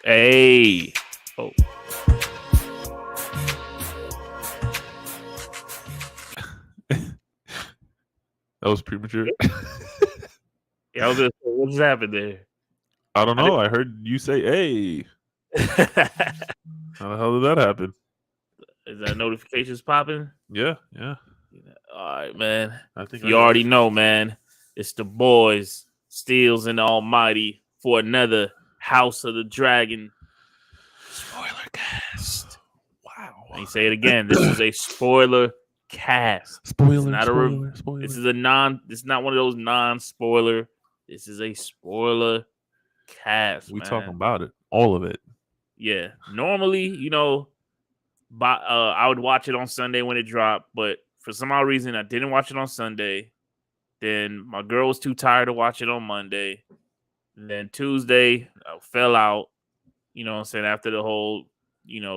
Hey. Oh. That was premature. Yeah, I was gonna say, what just happened there? I don't know. I heard you say, hey. How the hell did that happen? Is that notifications popping? Yeah. All right, man. I think You already know, man. It's the boys, Steels and the Almighty, for another House of the Dragon Spoilercast. Wow. Let me say it again. This is a spoiler cast. Spoiler. This is not one of those non-spoiler. This is a spoiler cast. We man. talking about it. All of it. Yeah. Normally, I would watch it on Sunday when it dropped, but for some odd reason I didn't watch it on Sunday. Then my girl was too tired to watch it on Monday. And then Tuesday I fell out, after the whole,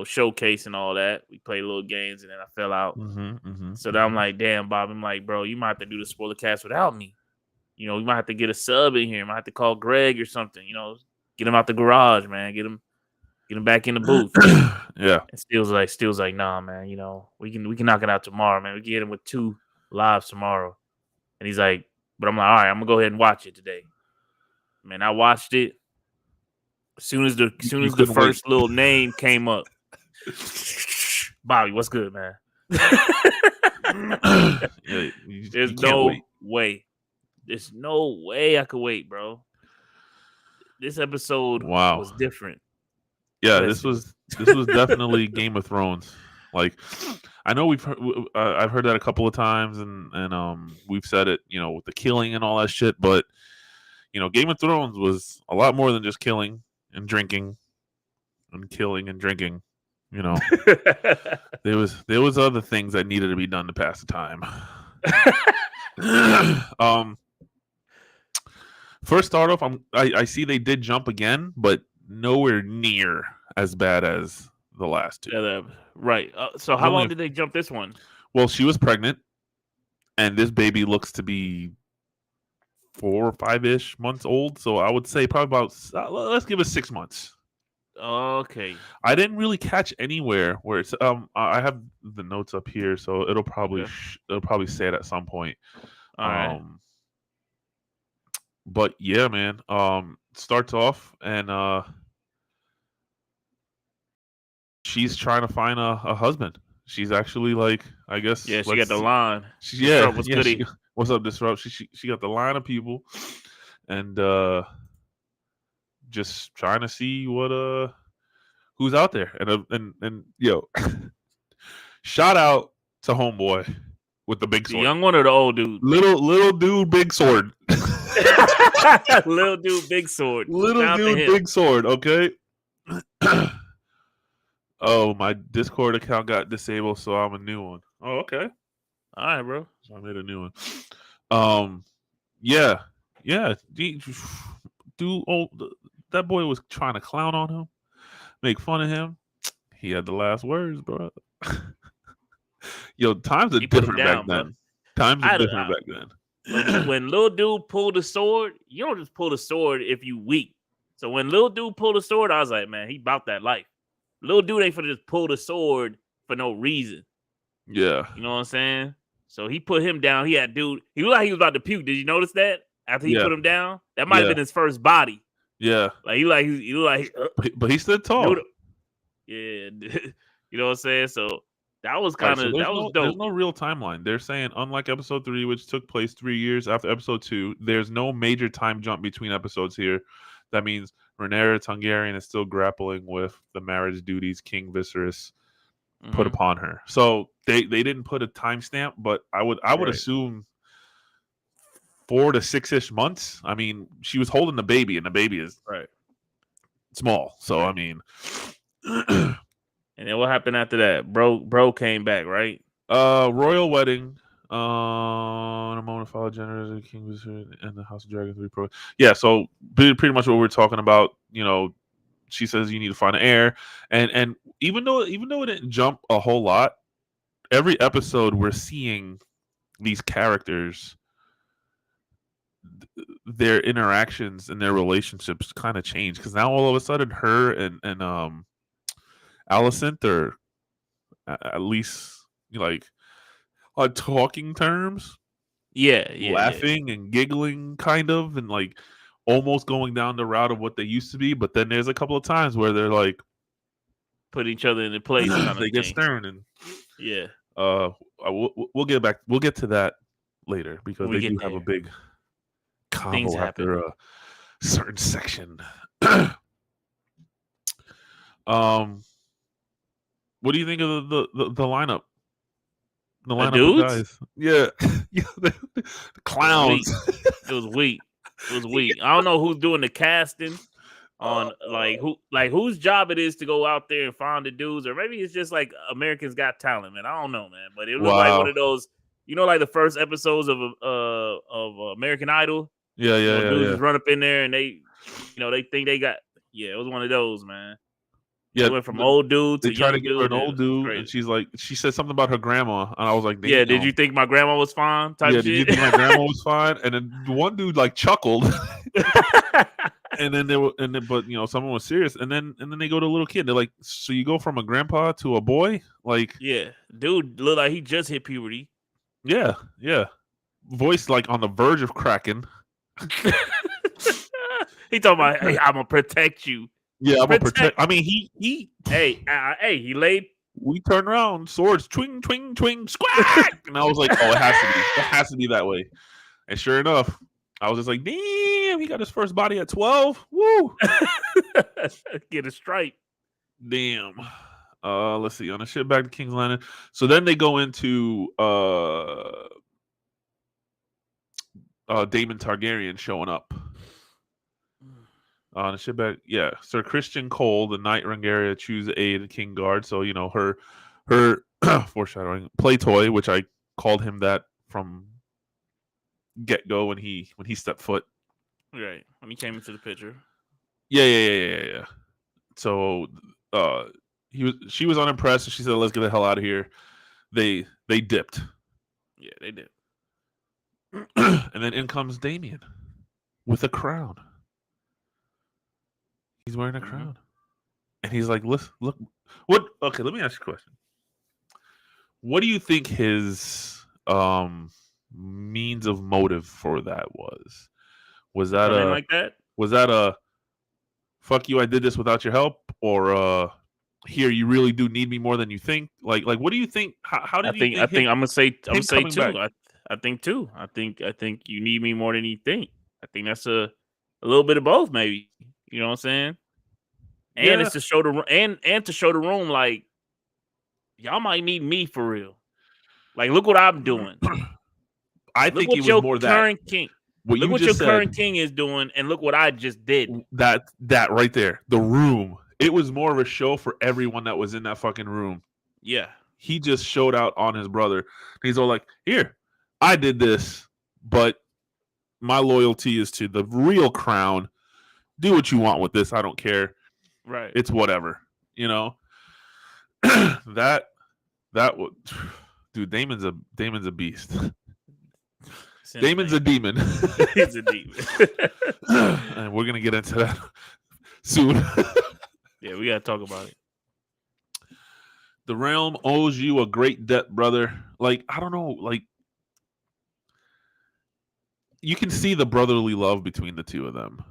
showcase and all that. We played little games and then I fell out. So then I'm like, damn, Bob. I'm like, bro, you might have to do the spoiler cast without me. We might have to get a sub in here. Might have to call Greg or something, get him out the garage, man. Get him back in the booth. Yeah. And Steel's like, nah, man, we can knock it out tomorrow, man. We can get him with 2 lives tomorrow. And he's like, but I'm like, all right, I'm gonna go ahead and watch it today. Man, I watched it. As soon as the first little name came up. Bobby, what's good, man? There's no way. There's no way I could wait, bro. This episode was different. Yeah, this was definitely Game of Thrones. Like, I know I've heard that a couple of times, and we've said it, with the killing and all that shit. But Game of Thrones was a lot more than just killing and drinking, and killing and drinking. There was other things that needed to be done to pass the time. First start off, I see they did jump again, but nowhere near as bad as the last 2. Yeah, right. So how long did they jump this one? Well, she was pregnant, and this baby looks to be 4 or 5-ish months old. So I would say probably about let's give it 6 months. Okay. I didn't really catch anywhere where it's I have the notes up here, so it'll probably say it at some point. All right. But yeah, man. Starts off and she's trying to find a husband. She's actually like, I guess. Yeah, she got the line. What's up, Disrupt? She got the line of people, and just trying to see what who's out there, and yo, shout out to homeboy with the big sword. The young one or the old dude? Little dude, big sword. Little dude, big sword. Little dude, big sword. Okay. Oh, my Discord account got disabled, so I'm a new one. Oh, okay. All right, bro. So I made a new one. Yeah. Dude, that boy was trying to clown on him, make fun of him. He had the last words, bro. Yo, times are different back then. Times are different back then. When little dude pulled the sword, you don't just pull the sword if you weak. So when little dude pulled the sword, I was like, man, he about that life. Little dude ain't finna just pull the sword for no reason. Yeah. You know what I'm saying? So he put him down. He looked like he was about to puke. Did you notice that? After he put him down? That might have been his first body. Yeah. Like but he stood tall. Yeah. You know what I'm saying? So that was kind of dope. There's no real timeline. They're saying, unlike episode 3, which took place 3 years after episode 2, there's no major time jump between episodes here. That means Rhaenyra Targaryen is still grappling with the marriage duties King Viserys put upon her. So they didn't put a timestamp, but I would assume 4 to 6-ish months. I mean, she was holding the baby, and the baby is small. So I mean, and then what happened after that? Bro came back, right? Royal wedding. In a moment followed generous King Viserys and the House of Dragon 3 Pro. Yeah, so pretty much what we're talking about. She says you need to find an heir, and even though it didn't jump a whole lot, every episode we're seeing these characters their interactions and their relationships kind of change because now all of a sudden her and Alicent are at least like on talking terms, Yeah. laughing and giggling kind of, and like almost going down the route of what they used to be. But then there's a couple of times where they're like put each other in the place, kind of they get thing. stern, and Yeah. we'll get back. We'll get to that later because they do have a big Things combo happen. after a certain section. What do you think of the lineup? The lineup of dudes? guys. Yeah. The clowns. It was weak. I don't know who's doing the casting on whose job it is to go out there and find the dudes, or maybe it's just like Americans Got Talent, man. I don't know, man. But it looked like one of those, like the first episodes of American Idol. Yeah. Dudes just run up in there and they think they got. Yeah, it was one of those, man. Yeah, they went from old dude to they try to give her an dude, old dude, and she said something about her grandma, and I was like, "Yeah, did you think my grandma was fine?" Did you think my grandma was fine? And then one dude like chuckled, and then but someone was serious, and then they go to a little kid. They're like, "So you go from a grandpa to a boy?" Like, yeah, dude looked like he just hit puberty. Yeah, voice like on the verge of cracking. He talking about, "Hey, I'm gonna protect you." Yeah, I'm gonna protect. I mean, he. Hey, he laid. We turned around, swords, twing, twing, twing, squack, and I was like, "Oh, it has to be. It has to be that way." And sure enough, I was just like, "Damn, he got his first body at 12. Woo! Get a stripe. Damn." Let's see. On the ship back to King's Landing. So then they go into Daemon Targaryen showing up. On the ship back, yeah. Sir Christian Cole, the Knight Rangaria, choose aid King Guard. So her foreshadowing play toy, which I called him that from get go when he stepped foot. Right, when he came into the picture. Yeah. So she was unimpressed. So she said, "Let's get the hell out of here." They dipped. Yeah, they did. And then in comes Damien with a crown. He's wearing a crown. And he's like, look, what? Okay, let me ask you a question. What do you think his means of motive for that was? Was that like that? Was that a fuck you, I did this without your help? Or here, you really do need me more than you think? Like what do you think? How did you think? I think I'm gonna say two. Back? I think two. I think you need me more than you think. I think that's a little bit of both, maybe. You know what I'm saying? And it's to show the and to show the room, like, y'all might need me for real. Like, look what I'm doing. I think it was more that king. Look what your current king is doing, and look what I just did. That right there, the room. It was more of a show for everyone that was in that fucking room. Yeah, he just showed out on his brother. He's all like, "Here, I did this, but my loyalty is to the real crown. Do what you want with this. I don't care. Right? It's whatever. that would, dude. Daemon's a beast. Daemon's a demon. He's a demon. And we're gonna get into that soon. Yeah, we gotta talk about it. The realm owes you a great debt, brother. Like, I don't know, like, you can see the brotherly love between the two of them.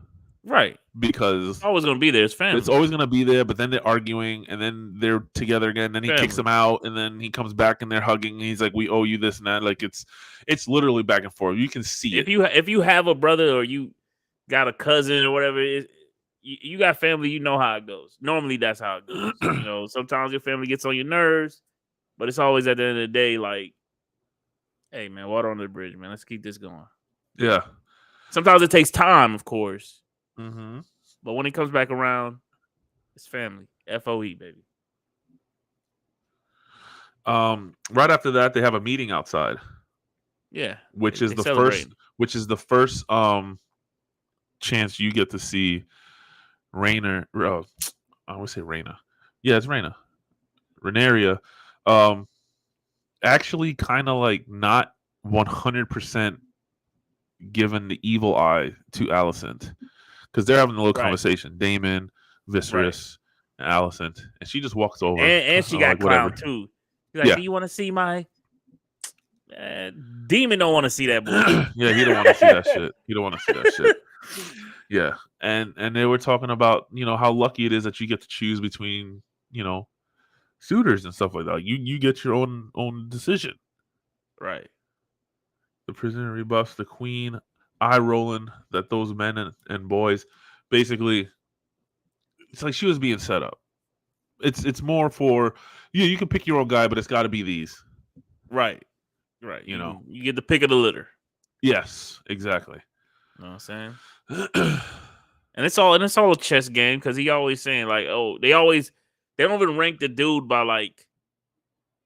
Right. Because it's always gonna be there. It's family. It's always gonna be there, but then they're arguing, and then they're together again. Then he kicks him out, and then he comes back, and they're hugging. And he's like, "We owe you this and that." Like, it's literally back and forth. You can see it. If you have a brother or you got a cousin or whatever, you got family. You know how it goes. Normally, that's how it goes. Sometimes your family gets on your nerves, but it's always at the end of the day, like, "Hey, man, water under the bridge, man. Let's keep this going." Yeah. Sometimes it takes time, of course. Mm-hmm. But when it comes back around, it's family. FOE, baby. Right after that, they have a meeting outside. Yeah. Which is the first chance you get to see Rhaenyra. I would say Rhaena. Yeah, it's Rhaena. Rhaenyra. Actually kind of like not 100% given the evil eye to Alicent because they're having a little Right. conversation. Damon, Viserys, and Alicent, and she just walks over And she got like whatever. clowned too. She's like, Yeah. do you want to see my Demon? Don't want to see that bullshit. Yeah, he don't want to see that shit. He don't want to see that shit. Yeah, and they were talking about how lucky it is that you get to choose between suitors and stuff like that. You get your own decision. Right. The prisoner rebuffs the queen, eye rolling that those men and boys basically. It's like she was being set up. It's more for you can pick your own guy, but it's got to be these. Right. You get the pick of the litter. Yes, exactly. You know what I'm saying? And it's all a chess game because he always saying like, oh, they don't even rank the dude by like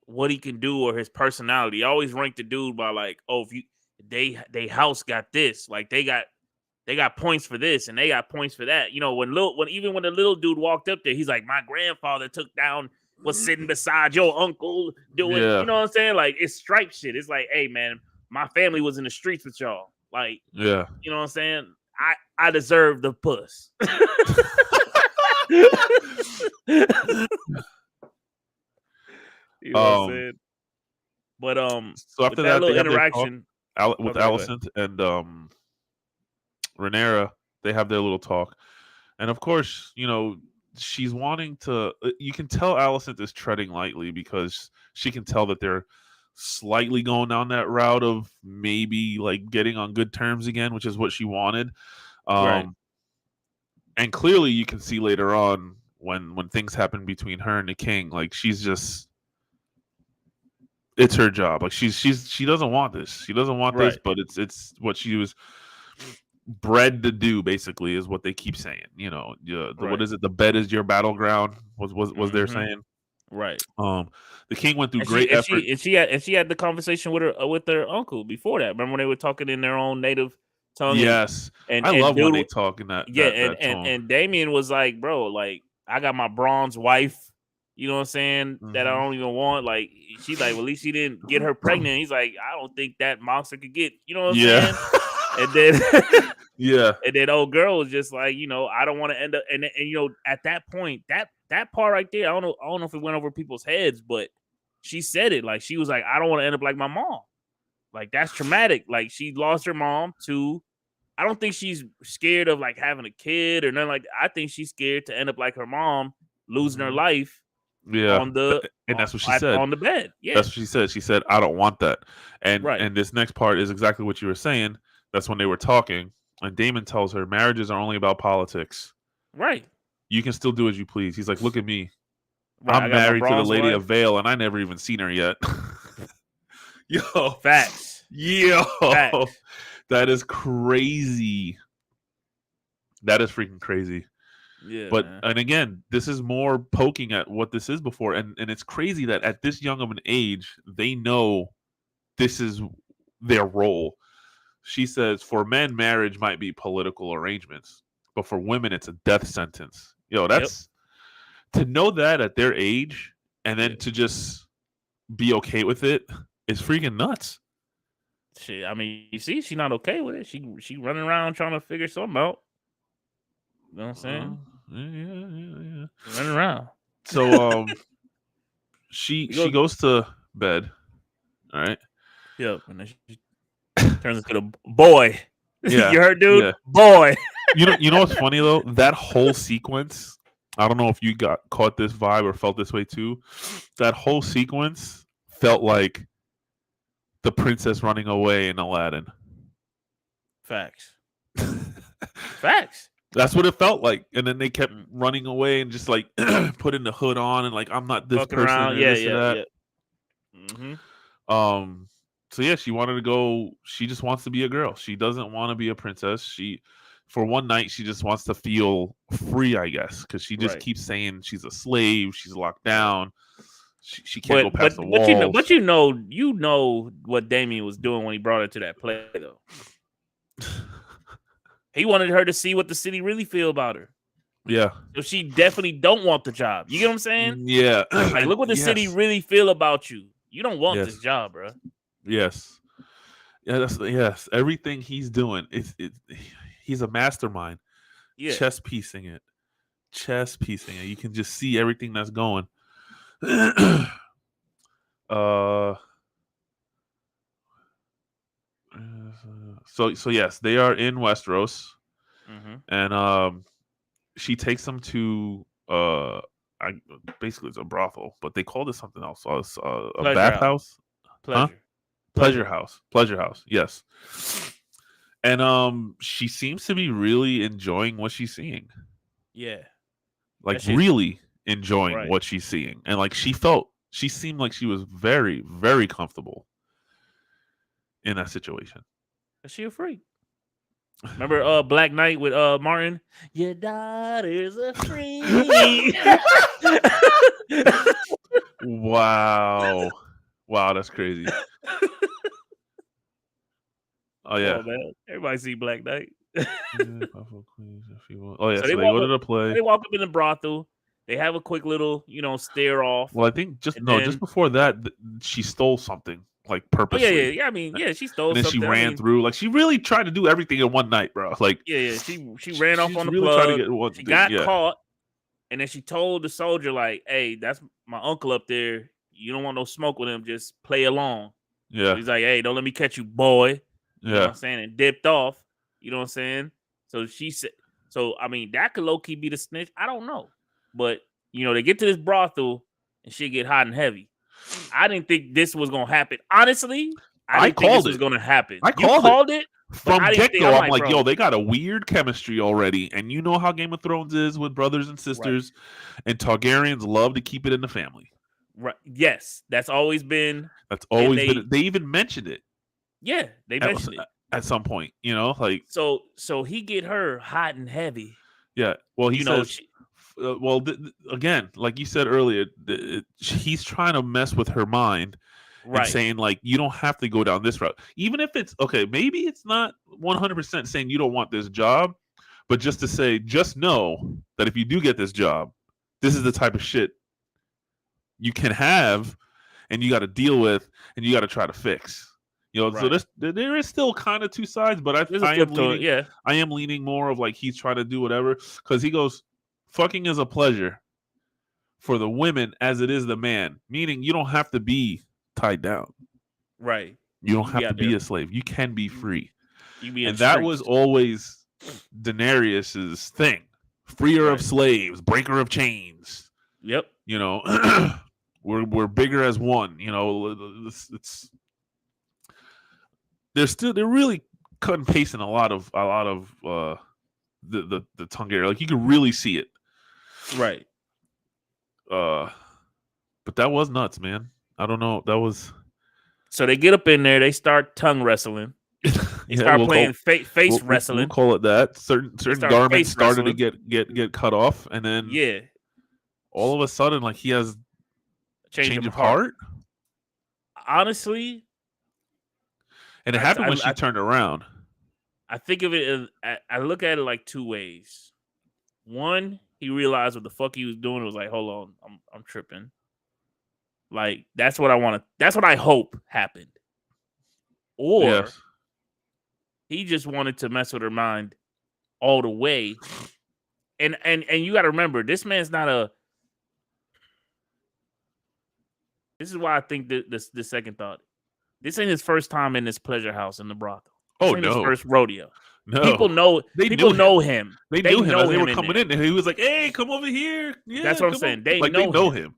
what he can do or his personality. They always rank the dude by like, oh, if they house got this, like they got points for this and they got points for that. When the little dude walked up there, he's like, my grandfather was sitting beside your uncle doing, Yeah. you know what I'm saying? Like it's stripe shit. It's like, hey man, my family was in the streets with y'all. Like, yeah, you know what I'm saying? I deserve the puss. You know what I'm saying? But so after that that little they have interaction with Alicent and Rhaenyra, they have their little talk, and of course, she's wanting to. You can tell Alicent is treading lightly because she can tell that they're slightly going down that route of maybe like getting on good terms again, which is what she wanted. Right. And clearly, you can see later on when things happen between her and the king, like she's just. It's her job. Like she doesn't want this. She doesn't want this, but it's what she was bred to do. Basically, is what they keep saying. What is it? The bed is your battleground. Was they're saying? Right. The king went through great effort. She had the conversation with her uncle before that. Remember when they were talking in their own native tongue? Yes, and I love when they talk in that. Yeah, that tone. and Damien was like, bro, like I got my bronze wife. You know what I'm saying? Mm-hmm. That I don't even want. Like she's like, well, at least she didn't get her pregnant. He's like, I don't think that monster could get. You know what I'm saying? And then and then old girl was just like, I don't want to end up. And at that point, that part right there, I don't know if it went over people's heads, but she said it. Like she was like, I don't want to end up like my mom. Like that's traumatic. Like she lost her mom too. I don't think she's scared of like having a kid or nothing like that. I think she's scared to end up like her mom, losing her life. Yeah, and that's what she said on the bed. Yeah, that's what she said. She said, "I don't want that." And right. and this next part is exactly what you were saying. That's when they were talking, and Damon tells her, "Marriages are only about politics. Right? You can still do as you please." He's like, "Look at me. Right, I'm married to the Lady of Vale, and I never even seen her yet." Yo, facts. Facts. That is crazy. That is freaking crazy. Yeah, but and again, this is more poking at what this is before, and it's crazy that at this young of an age, they know this is their role. She says, "For men, marriage might be political arrangements, but for women, it's a death sentence." That's to know that at their age, and then to just be okay with it is freaking nuts. Shit, I mean, you see, she's not okay with it. She running around trying to figure something out. You know what I'm saying? Yeah. Running around. So she goes to bed. All right. Yep. And then she turns into the boy. Yeah. You heard, dude? Yeah. Boy. You know what's funny though? That whole sequence. I don't know if you caught this vibe or felt this way too. That whole sequence felt like the princess running away in Aladdin. Facts. Facts. That's what it felt like, and then they kept running away and just like putting the hood on and like I'm not this fucking person. Around. Yeah. Mm-hmm. So yeah, she wanted to go. She just wants to be a girl. She doesn't want to be a princess. For one night, she just wants to feel free, I guess, because she just keeps saying she's a slave. She's locked down. She can't go past the walls. But you know what Damien was doing when he brought her to that play, though. He wanted her to see what the city really feel about her. Yeah. So she definitely don't want the job. You get what I'm saying? Yeah. Like, look what the city really feel about you. You don't want this job, bro. Yes. Yeah, yes. Everything he's doing, he's a mastermind. Yeah. Chess piecing it. You can just see everything that's going. uh, so yes, they are in Westeros, Mm-hmm. and she takes them to I basically it's a brothel, but they called it something else. So it's a Pleasure house. bathhouse, huh? Pleasure. Pleasure house. Pleasure house. Yes. And she seems to be really enjoying what she's seeing. Yeah. Like That shit. really enjoying Right. what she's seeing. And like she seemed like she was very, very comfortable in that situation. Is she a freak? Remember Black Knight with Martin? Your daughter's a freak. Wow. Wow, that's crazy. Oh yeah. Oh man. Everybody see Black Knight. Oh yeah, so they go to the play. They walk up in the brothel. They have a quick little, stare off. Well, I think just then, before that, she stole something like oh purposely. yeah. I mean, yeah, she stole And then something. she ran through. Like she really tried to do everything in one night, bro. Like Yeah. She ran off on the really plug. Tried to get one She thing. got Yeah. caught, and then she told the soldier, like, "Hey, that's my uncle up there. You don't want no smoke with him. Just play along." Yeah. So he's like, "Hey, don't let me catch you, boy." You know what Yeah. I'm saying? And dipped off. You know what I'm saying? So she said, so I mean, that could low key be the snitch. I don't know. But they get to this brothel and shit get hot and heavy. I didn't think this was gonna happen. Honestly, I didn't think this was gonna happen. You called it. From get get-go, I'm like, yo, they got a weird chemistry already. And you know how Game of Thrones is with brothers and sisters. Right. And Targaryens love to keep it in the family. Right. Yes. That's always been. That's always been. They even mentioned it. Yeah, they mentioned it. At some point, like. So he get her hot and heavy. Yeah. Well, he says. Again, like you said earlier, he's trying to mess with her mind. Right. And saying, like, you don't have to go down this route. Even if it's, okay, maybe it's not 100% saying you don't want this job, but just to say, just know that if you do get this job, this is the type of shit you can have and you got to deal with and you got to try to fix. Right. So there is still kind of two sides, but I am leaning more of, like, he's trying to do whatever. Because he goes, fucking is a pleasure for the women as it is the man. Meaning you don't have to be tied down, right? You don't have to be a slave. You can be free. And that was always Daenerys's thing: freer of slaves, breaker of chains. Yep. We're bigger as one. They're really cut and pasting a lot of the Targaryen. Like you can really see it, right? But that was nuts, man. I don't know. That was. So they get up in there. They start tongue wrestling. They start playing face wrestling. We'll call it that. Certain garments started to get cut off, and then all of a sudden, like he has change of heart. Honestly, and it happened when she turned around. I think of it as I look at it like two ways. One, he realized what the fuck he was doing. It was like, hold on, I'm tripping. Like that's what I want to. That's what I hope happened. Or he just wanted to mess with her mind all the way. And you got to remember, this man's not a. This is why I think the second thought. This ain't his first time in this pleasure house in the brothel. This ain't his first rodeo. No, people know him. They knew him as they were coming in, and he was like, "Hey, come over here." Yeah, that's what I'm saying. They know him.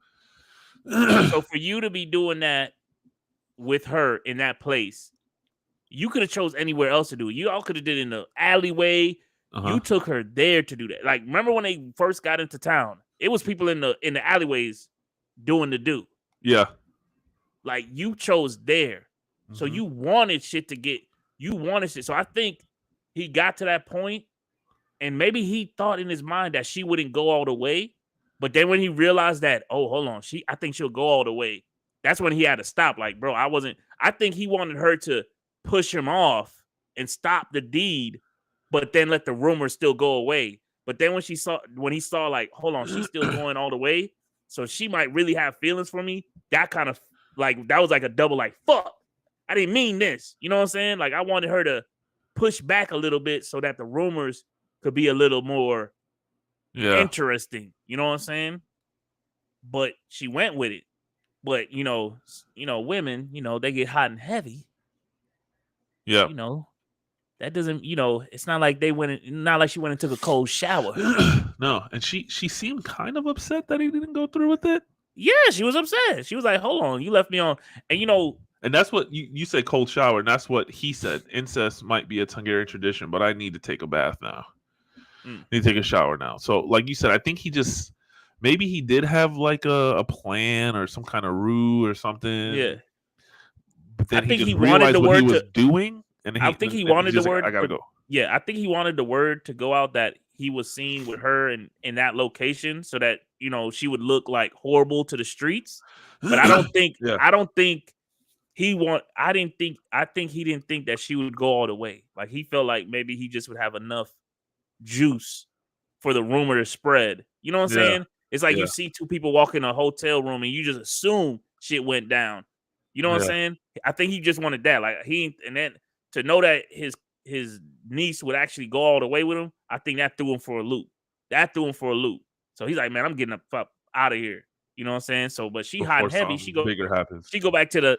So for you to be doing that with her in that place, you could have chose anywhere else to do it. You all could have did it in the alleyway. You took her there to do that. Like, remember when they first got into town? It was people in the alleyways doing the do. Yeah. Like you chose there. So you wanted shit to get. You wanted shit. So I think he got to that point, and maybe he thought in his mind that she wouldn't go all the way. But then when he realized that, oh, hold on, I think she'll go all the way. That's when he had to stop. Like, bro, I think he wanted her to push him off and stop the deed, but then let the rumor still go away. But then when he saw like, hold on, she's still going all the way, so she might really have feelings for me. That kind of like that was like a double like fuck. I didn't mean this. You know what I'm saying? Like I wanted her to push back a little bit so that the rumors could be a little more interesting. You know what I'm saying? But she went with it. But women, they get hot and heavy. Yeah. That doesn't, it's not like not like she went and took a cold shower. No, and she seemed kind of upset that he didn't go through with it. Yeah, she was upset. She was like, "Hold on, you left me on," and And that's what you say, cold shower, and that's what he said. Incest might be a Hungarian tradition, but I need to take a bath now. I need to take a shower now. So, like you said, I think maybe he did have like a plan or some kind of ruse or something. Yeah. But then he just realized what he was doing. And I think he wanted the word. I gotta go. Yeah, I think he wanted the word to go out that he was seen with her in that location, so that she would look like horrible to the streets. But I don't think. I don't think he want. I think he didn't think that she would go all the way. Like he felt like maybe he just would have enough juice for the rumor to spread. You know what I'm saying? It's like you see two people walk in a hotel room and you just assume shit went down. You know what I'm saying? I think he just wanted that. Like and then to know that his niece would actually go all the way with him, I think that threw him for a loop. So he's like, man, I'm getting up out of here. You know what I'm saying? So, but she hot and heavy. She go back to the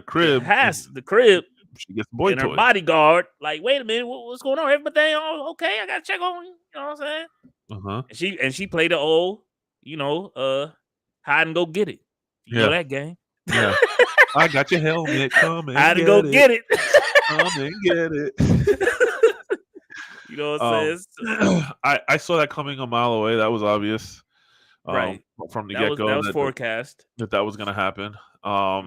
crib. The crib. She gets the boy and toy. Her bodyguard, like, wait a minute, what's going on? Everything all okay? I gotta check on you. You know what I'm saying? And she played the old, hide and go get it. You know that game. Yeah. I got your helmet. Come and hide and go get it. Come and get it. You know what I'm saying? I saw that coming a mile away. That was obvious. Right. From the get-go. That was forecast. That was going to happen. I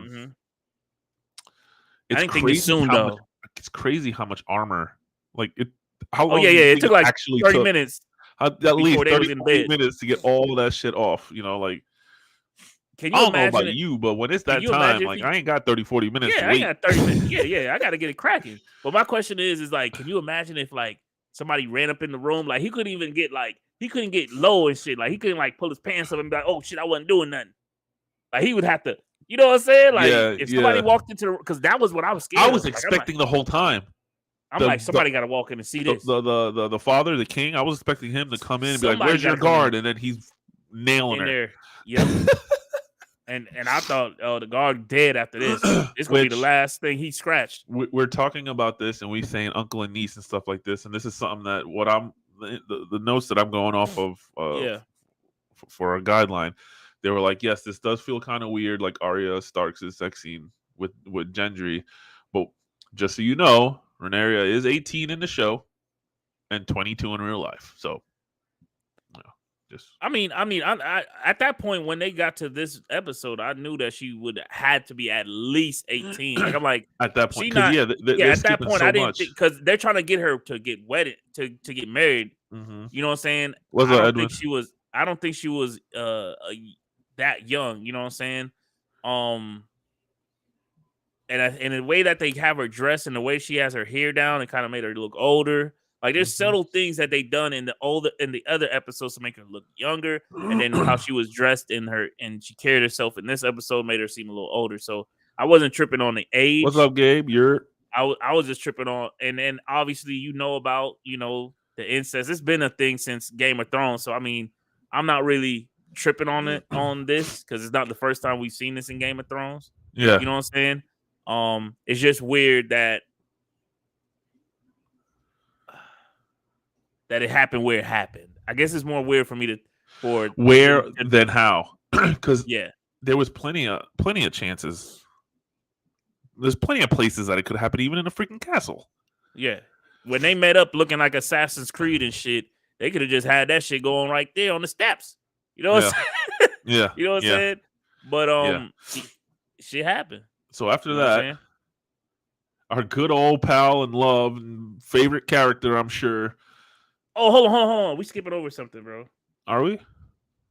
didn't think this soon, though. It's crazy how much armor. Like, how long? It took like 30 minutes. At least 30 minutes to get all that shit off. Like, can you I don't know about you, but when it's that time, like, I ain't got 30, 40 minutes to wait. I got 30 minutes. Yeah, I got to get it cracking. But my question is like, can you imagine if, like, somebody ran up in the room? Like, he couldn't get low and shit. Like, he couldn't, like, pull his pants up and be like, oh, shit, I wasn't doing nothing. Like, he would have to, you know what I'm saying? Like, if somebody walked into because that was what I was scared I was expecting the whole time. I'm somebody got to walk in and see this. The father, the king, I was expecting him to come in and be like, where's your guard? And then he's nailing her. There. Yep. And I thought, the guard dead after this. It's going to be the last thing he scratched. We're talking about this and we're saying uncle and niece and stuff like this. And this is something that the notes that I'm going off of for a guideline. They were like, yes, this does feel kind of weird, like Arya Stark's sex scene with Gendry. But just so you know, Rhaenyra is 18 in the show and 22 in real life. So, I at that point when they got to this episode, I knew that she would had to be at least 18. Like I'm like, at that point, at that point, I didn't think because they're trying to get her to get wedded to get married. Mm-hmm. You know what I'm saying? I don't think she was that young, you know what I'm saying? And the way that they have her dressed and the way she has her hair down, it kind of made her look older. Like there's subtle things that they done in the other episodes to make her look younger, and then how she was dressed and she carried herself in this episode made her seem a little older. So I wasn't tripping on the age. What's up, Gabe? I was just tripping on, and then obviously about the incest. It's been a thing since Game of Thrones, so I mean I'm not really tripping on this because it's not the first time we've seen this in Game of Thrones. Yeah, you know what I'm saying. It's just weird that it happened where it happened. I guess it's more weird for me than how, because there was plenty of chances. There's plenty of places that it could happen, even in a freaking castle. Yeah, when they met up looking like Assassin's Creed and shit, they could have just had that shit going right there on the steps. You know what I'm saying? Yeah. You know what I'm saying? But shit happened. So after that, our good old pal and love and favorite character, I'm sure. Oh, hold on. We skipping over something, bro. Are we?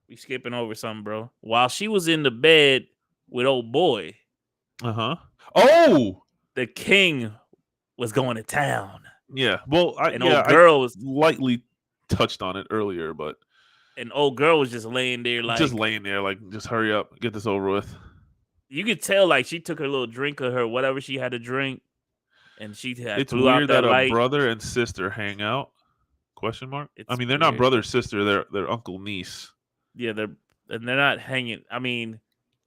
We skipping over something, bro. While she was in the bed with old boy. Uh-huh. Oh! The king was going to town. Yeah. Well, old girl was lightly touched on it earlier, but an old girl was just laying there like just hurry up, get this over with. You could tell like she took her little drink of her whatever she had to drink, and she It's blew out weird that a light. brother and sister hang out. Question mark? I It's mean, they're not weird. brother sister. They're uncle niece. Yeah, they're not hanging. I mean,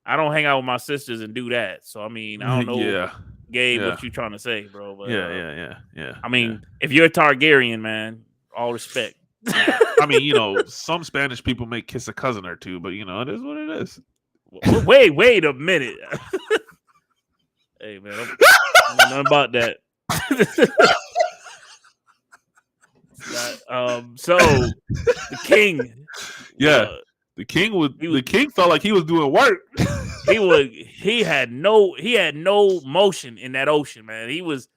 I don't hang out with my sisters and do that. So I mean, I don't know, Yeah. Gabe, Yeah. what you trying to say, bro? But, Yeah. I mean, if you're a Targaryen, man, all respect. I mean, some Spanish people may kiss a cousin or two, but it is what it is. Wait a minute. Hey, man, I don't know nothing about that. So the king, the king felt like he was doing work. he had no motion in that ocean, man. He was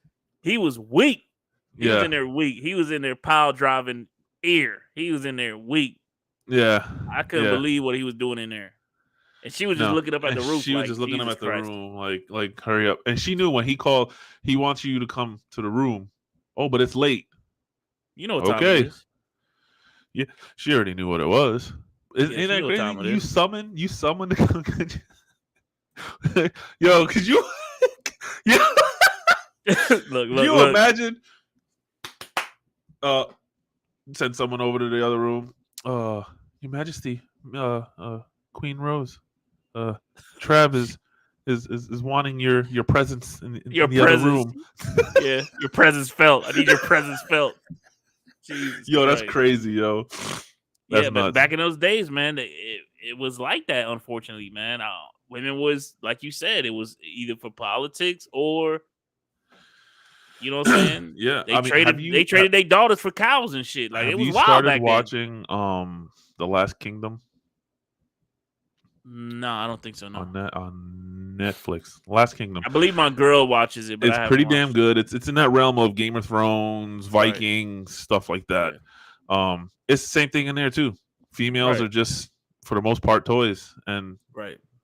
weak. He was in there weak. He was in there pile driving ear. He was in there weak. Yeah, I couldn't believe what he was doing in there. And she was just looking up at the roof. She was just looking up at the room, like hurry up. And she knew when he called, he wants you to come to the room. Oh, but it's late. You know what time it is. Yeah, she already knew what it was. Ain't that crazy? You summoned the yo, could you look, you imagine send someone over to the other room. Your Majesty, Queen Rose, Trav is wanting your presence in the other room. Yeah, your presence felt. I need your presence felt. Jesus Christ. That's crazy, yo. That's but nuts. back in those days, man, it was like that. Unfortunately, man, women was like you said, it was either for politics or, you know what I'm saying? Yeah, they traded their daughters for cows and shit. Like it was wild back then. Watching The Last Kingdom? No, I don't think so. No, on Netflix, Last Kingdom. I believe my girl watches it, but it's pretty damn good. It's in that realm of Game of Thrones, Vikings, stuff like that. Yeah. It's the same thing in there too. Females are just, for the most part, toys. And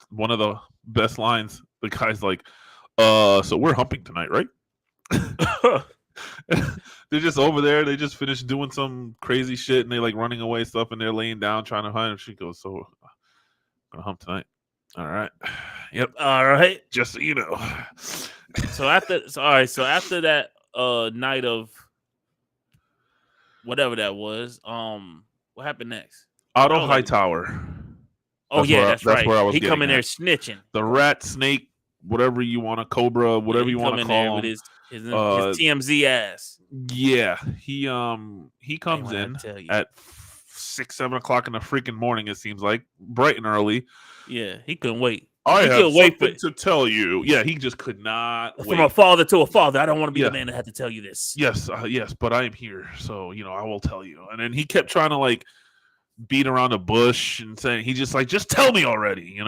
one of the best lines, the guy's like, "So we're humping tonight, right?" They're just over there. They just finished doing some crazy shit, and they like running away stuff, and they're laying down trying to hunt. And she goes, "So, I'm gonna hump tonight." All right. Yep. All right. Just so you know. So after that night of whatever that was, what happened next? Otto Hightower. That's right. Where I was he come in there snitching. The rat, snake, whatever you want, a cobra, whatever you want to call him. With his TMZ ass. Yeah, he comes in at 6, 7 o'clock in the freaking morning. It seems like bright and early. Yeah, he couldn't wait. I have something to tell you. Yeah, he just could not wait. From a father to a father, I don't want to be the man that had to tell you this. Yes, but I am here, so I will tell you. And then he kept trying to like beat around the bush and saying, he just like, just tell me already,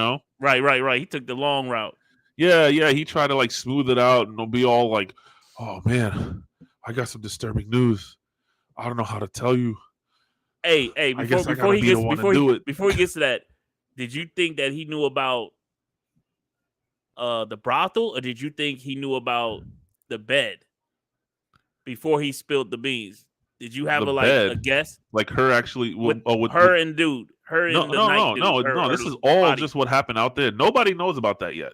Right. He took the long route. Yeah. He tried to like smooth it out and be all like, "Oh man, I got some disturbing news. I don't know how to tell you." Hey, before he gets to that, did you think that he knew about the brothel, or did you think he knew about the bed before he spilled the beans? Did you have a guess? Like her actually with her and dude. No. This is all body. Just what happened out there. Nobody knows about that yet.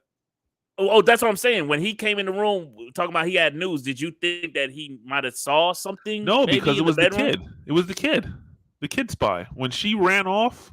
Oh, that's what I'm saying. When he came in the room talking about he had news, did you think that he might have saw something? No, because it was the kid. It was the kid spy. When she ran off,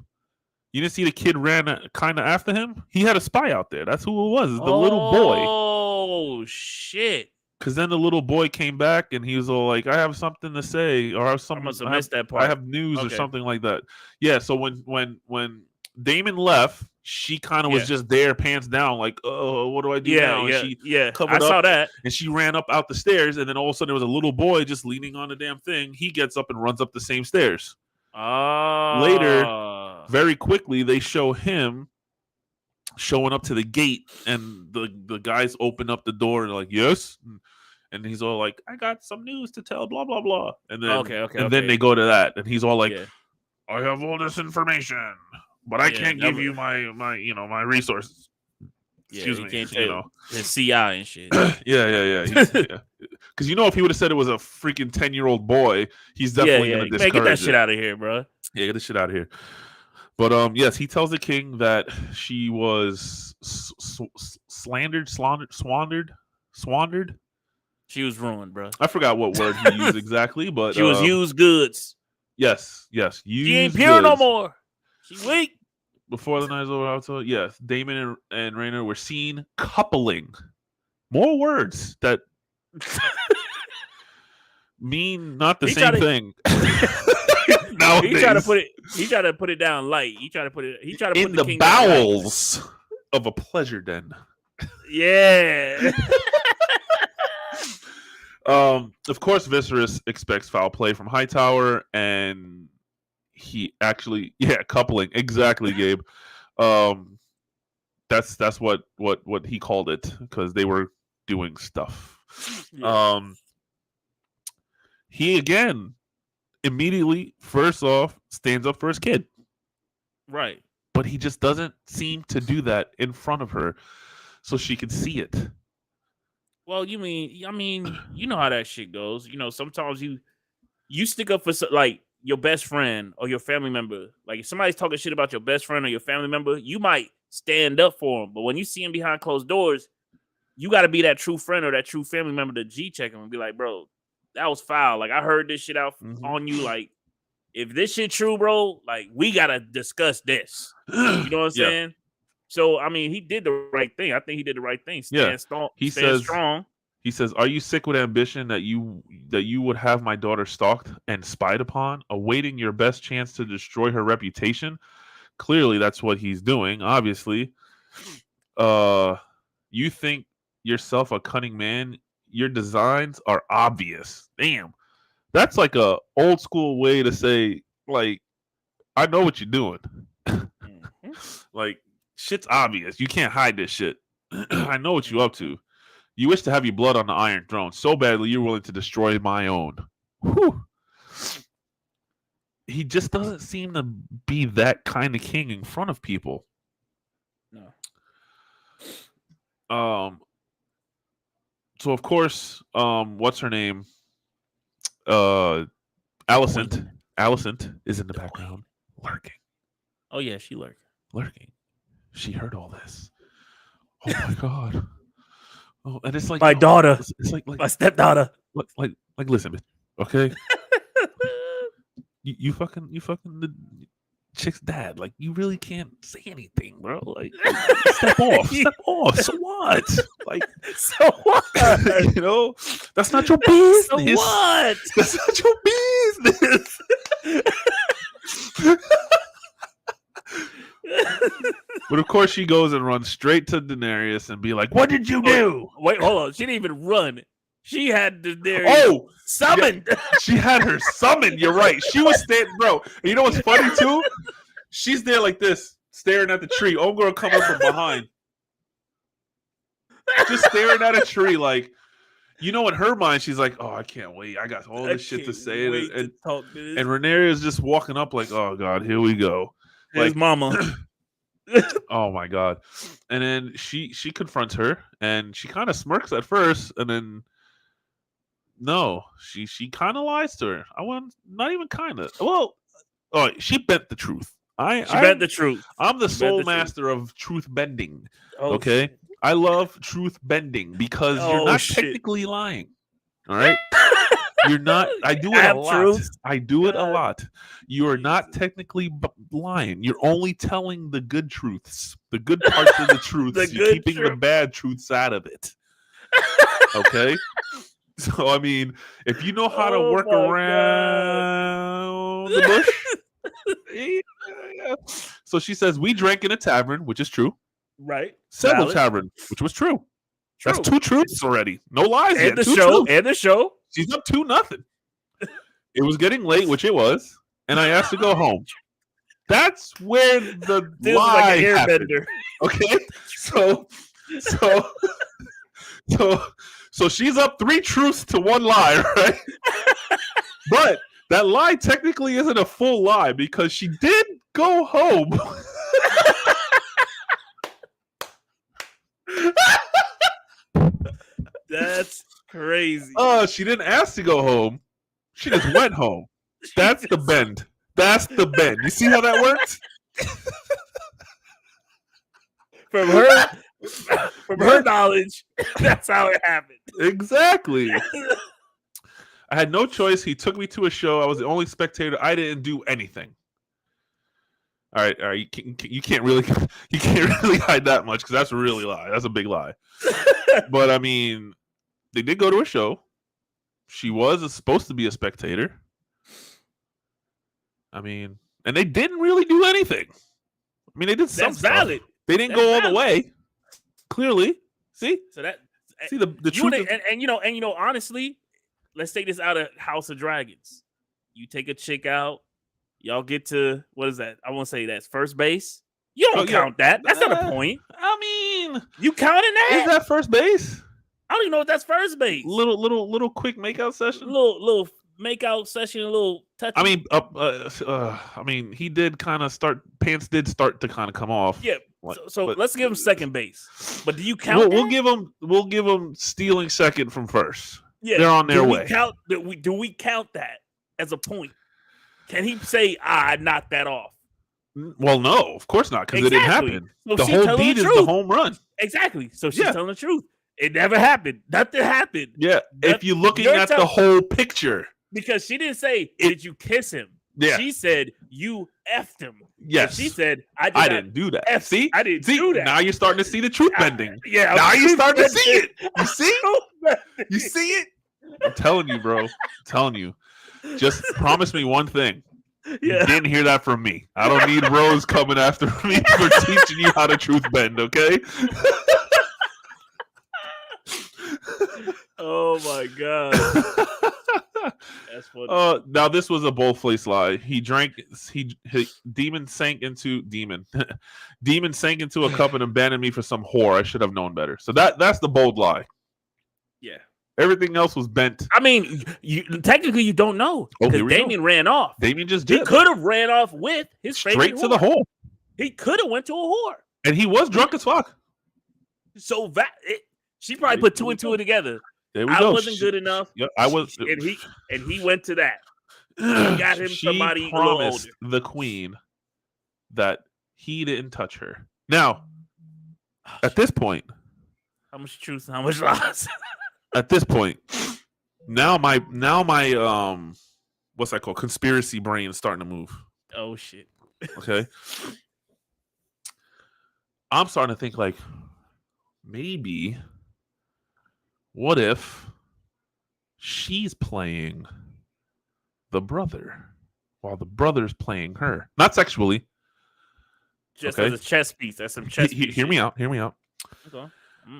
you didn't see the kid ran kind of after him? He had a spy out there. That's who it was. The little boy. Oh, shit. Because then the little boy came back and he was all like, "I have something to say," or I must have missed that part. I have news or something like that. Yeah, so when Damon left, she kind of was just there, pants down, like, "Oh, what do I do now?" And she covered up, saw that. And she ran up out the stairs, and then all of a sudden there was a little boy just leaning on the damn thing. He gets up and runs up the same stairs. Later, very quickly, they show him showing up to the gate, and the guys open up the door and they're like, "Yes," and he's all like, "I got some news to tell," blah blah blah, and then then they go to that, and he's all like, "I have all this information, but I can't give you my resources." Excuse me, can't tell his CI and shit. Yeah. Because if he would have said it was a freaking 10-year-old boy, he's definitely gonna discourage get that shit out of here, bro. Yeah, get the shit out of here. But yes, he tells the king that she was slandered. She was ruined, bro. I forgot what word he used exactly, but she was used goods. Yes, She ain't used pure no goods. more. She weak. Before the night is over, I'll tell you. Yes, Damon and Raynor were seen coupling. More words that mean not the same thing. Nowadays. He tried to put it down light. He tried to put in the the bowels of a pleasure den. Yeah. Of course, Viserys expects foul play from Hightower, and he actually, coupling exactly, Gabe. That's what he called it because they were doing stuff. Yeah. He again immediately, first off, stands up for his kid, right? But he just doesn't seem to do that in front of her, so she can see it. Well, I mean, you know how that shit goes. You know, sometimes you stick up for like your best friend or your family member. Like if somebody's talking shit about your best friend or your family member, you might stand up for him. But when you see him behind closed doors, you got to be that true friend or that true family member to G-check him and be like, bro, that was foul. Like I heard this shit out on you. Like if this shit true, bro, like we got to discuss this. You know what I'm saying? So, I mean, he did the right thing. I think he did the right thing. Stand strong. He says, "Are you sick with ambition that you would have my daughter stalked and spied upon, awaiting your best chance to destroy her reputation?" Clearly, that's what he's doing. Obviously, you think yourself a cunning man. Your designs are obvious. Damn, that's like a old school way to say, like, I know what you're doing. Like, shit's obvious. You can't hide this shit. I know what you up to. You wish to have your blood on the Iron Throne so badly you're willing to destroy my own. Whew. He just doesn't seem to be that kind of king in front of people. No. So of course, what's her name? Alicent is in the background lurking. Oh yeah, she lurking. She heard all this. Oh my god. Oh, and it's like my daughter. It's like my stepdaughter. Like listen, okay. you fucking the chick's dad. Like you really can't say anything, bro. Like step off. So what? Like so what? You know, that's not your business. So what? That's not your business. But of course, she goes and runs straight to Daenerys and be like, "What did you do?" Wait, hold on. She didn't even run. She had Daenerys summoned. Yeah, she had her summoned. You're right. She was standing, bro. And you know what's funny too? She's there like this, staring at the tree. Homegirl coming from behind, just staring at a tree, like, you know, in her mind, she's like, "Oh, I can't wait. I got all this shit to say." And Rhaenyra is just walking up like, "Oh God, here we go." His mama. Oh my god. And then she confronts her and she kind of smirks at first, and then no, she kind of lies to her. Not even kind of. Well, she bent the truth. She bent the truth. I'm the soul master of truth bending. Okay? Shit. I love truth bending because you're not technically lying. All right? You're not. I do it a lot. Truth. I do it a lot. You are not technically lying. You're only telling the good truths, the good parts of the truths. You're keeping the bad truths out of it. Okay. So I mean, if you know how to work around the bush. Yeah. So she says, "We drank in a tavern," which is true. Right. Several tavern, which was true. That's 2 truths already. No lies and yet. The 2 show truths. And the show. She's up 2-0. It was getting late, which it was, and I asked to go home. That's where the lie like happened. Okay, so she's up 3 truths to 1 lie, right? But that lie technically isn't a full lie because she did go home. That's crazy. She didn't ask to go home. She just went home. That's the bend. That's the bend. You see how that works? From her knowledge, that's how it happened. Exactly. I had no choice. He took me to a show. I was the only spectator. I didn't do anything. All right. You can't really hide that much because that's a really lie. That's a big lie. But I mean, they did go to a show. She was supposed to be a spectator. I mean, and they didn't really do anything. I mean, they did some stuff. Valid. They didn't go all the way. Clearly, see. So that the truth. And honestly, let's take this out of House of Dragons. You take a chick out. Y'all get to, what is that? I won't say that's first base. You don't count that. That's not a point. I mean, you counting that? Is that first base? I don't even know if that's first base. Little quick makeout session. Little makeout session. A little touch. I mean, he did kind of start. Pants did start to kind of come off. Yeah. So let's give him second base. But do you count? We'll give him stealing second from first. Yeah, they're on their way. Do we count that as a point? Can he say, I knocked that off? Well, no, of course not, because it didn't happen. So the whole beat is the home run. Exactly. So she's telling the truth. It never happened. Nothing happened. Yeah. If you're looking at the whole picture. Because she didn't say, did you kiss him? Yeah. She said, you effed him. Yes. And she said, I didn't do that. I didn't do that. Now you're starting to see the truth bending. Yeah. Now you're starting to see it. You see? You see it? I'm telling you, bro. I'm telling you. Just promise me one thing. You didn't hear that from me. I don't need Rose coming after me for teaching you how to truth bend, okay? Oh my god. That's funny. Now this was a bold-faced lie. Demon sank into a cup and abandoned me for some whore. I should have known better. So that's the bold lie. Yeah. Everything else was bent. I mean, technically you don't know because Damien ran off. Damien just did. He could have ran off with his straight to the hole. He could have went to a whore, and he was drunk as fuck. So she probably put two and two together. There we go. I wasn't good enough. Yeah, I was, and he went to that. He got him somebody promised the queen that he didn't touch her. Now, at this point, how much truth, how much lies? At this point, now my what's that called? Conspiracy brain is starting to move. Oh shit. Okay. I'm starting to think like maybe what if she's playing the brother while the brother's playing her? Not sexually. Just as a chess piece. That's some chess piece. Hear me out. Okay.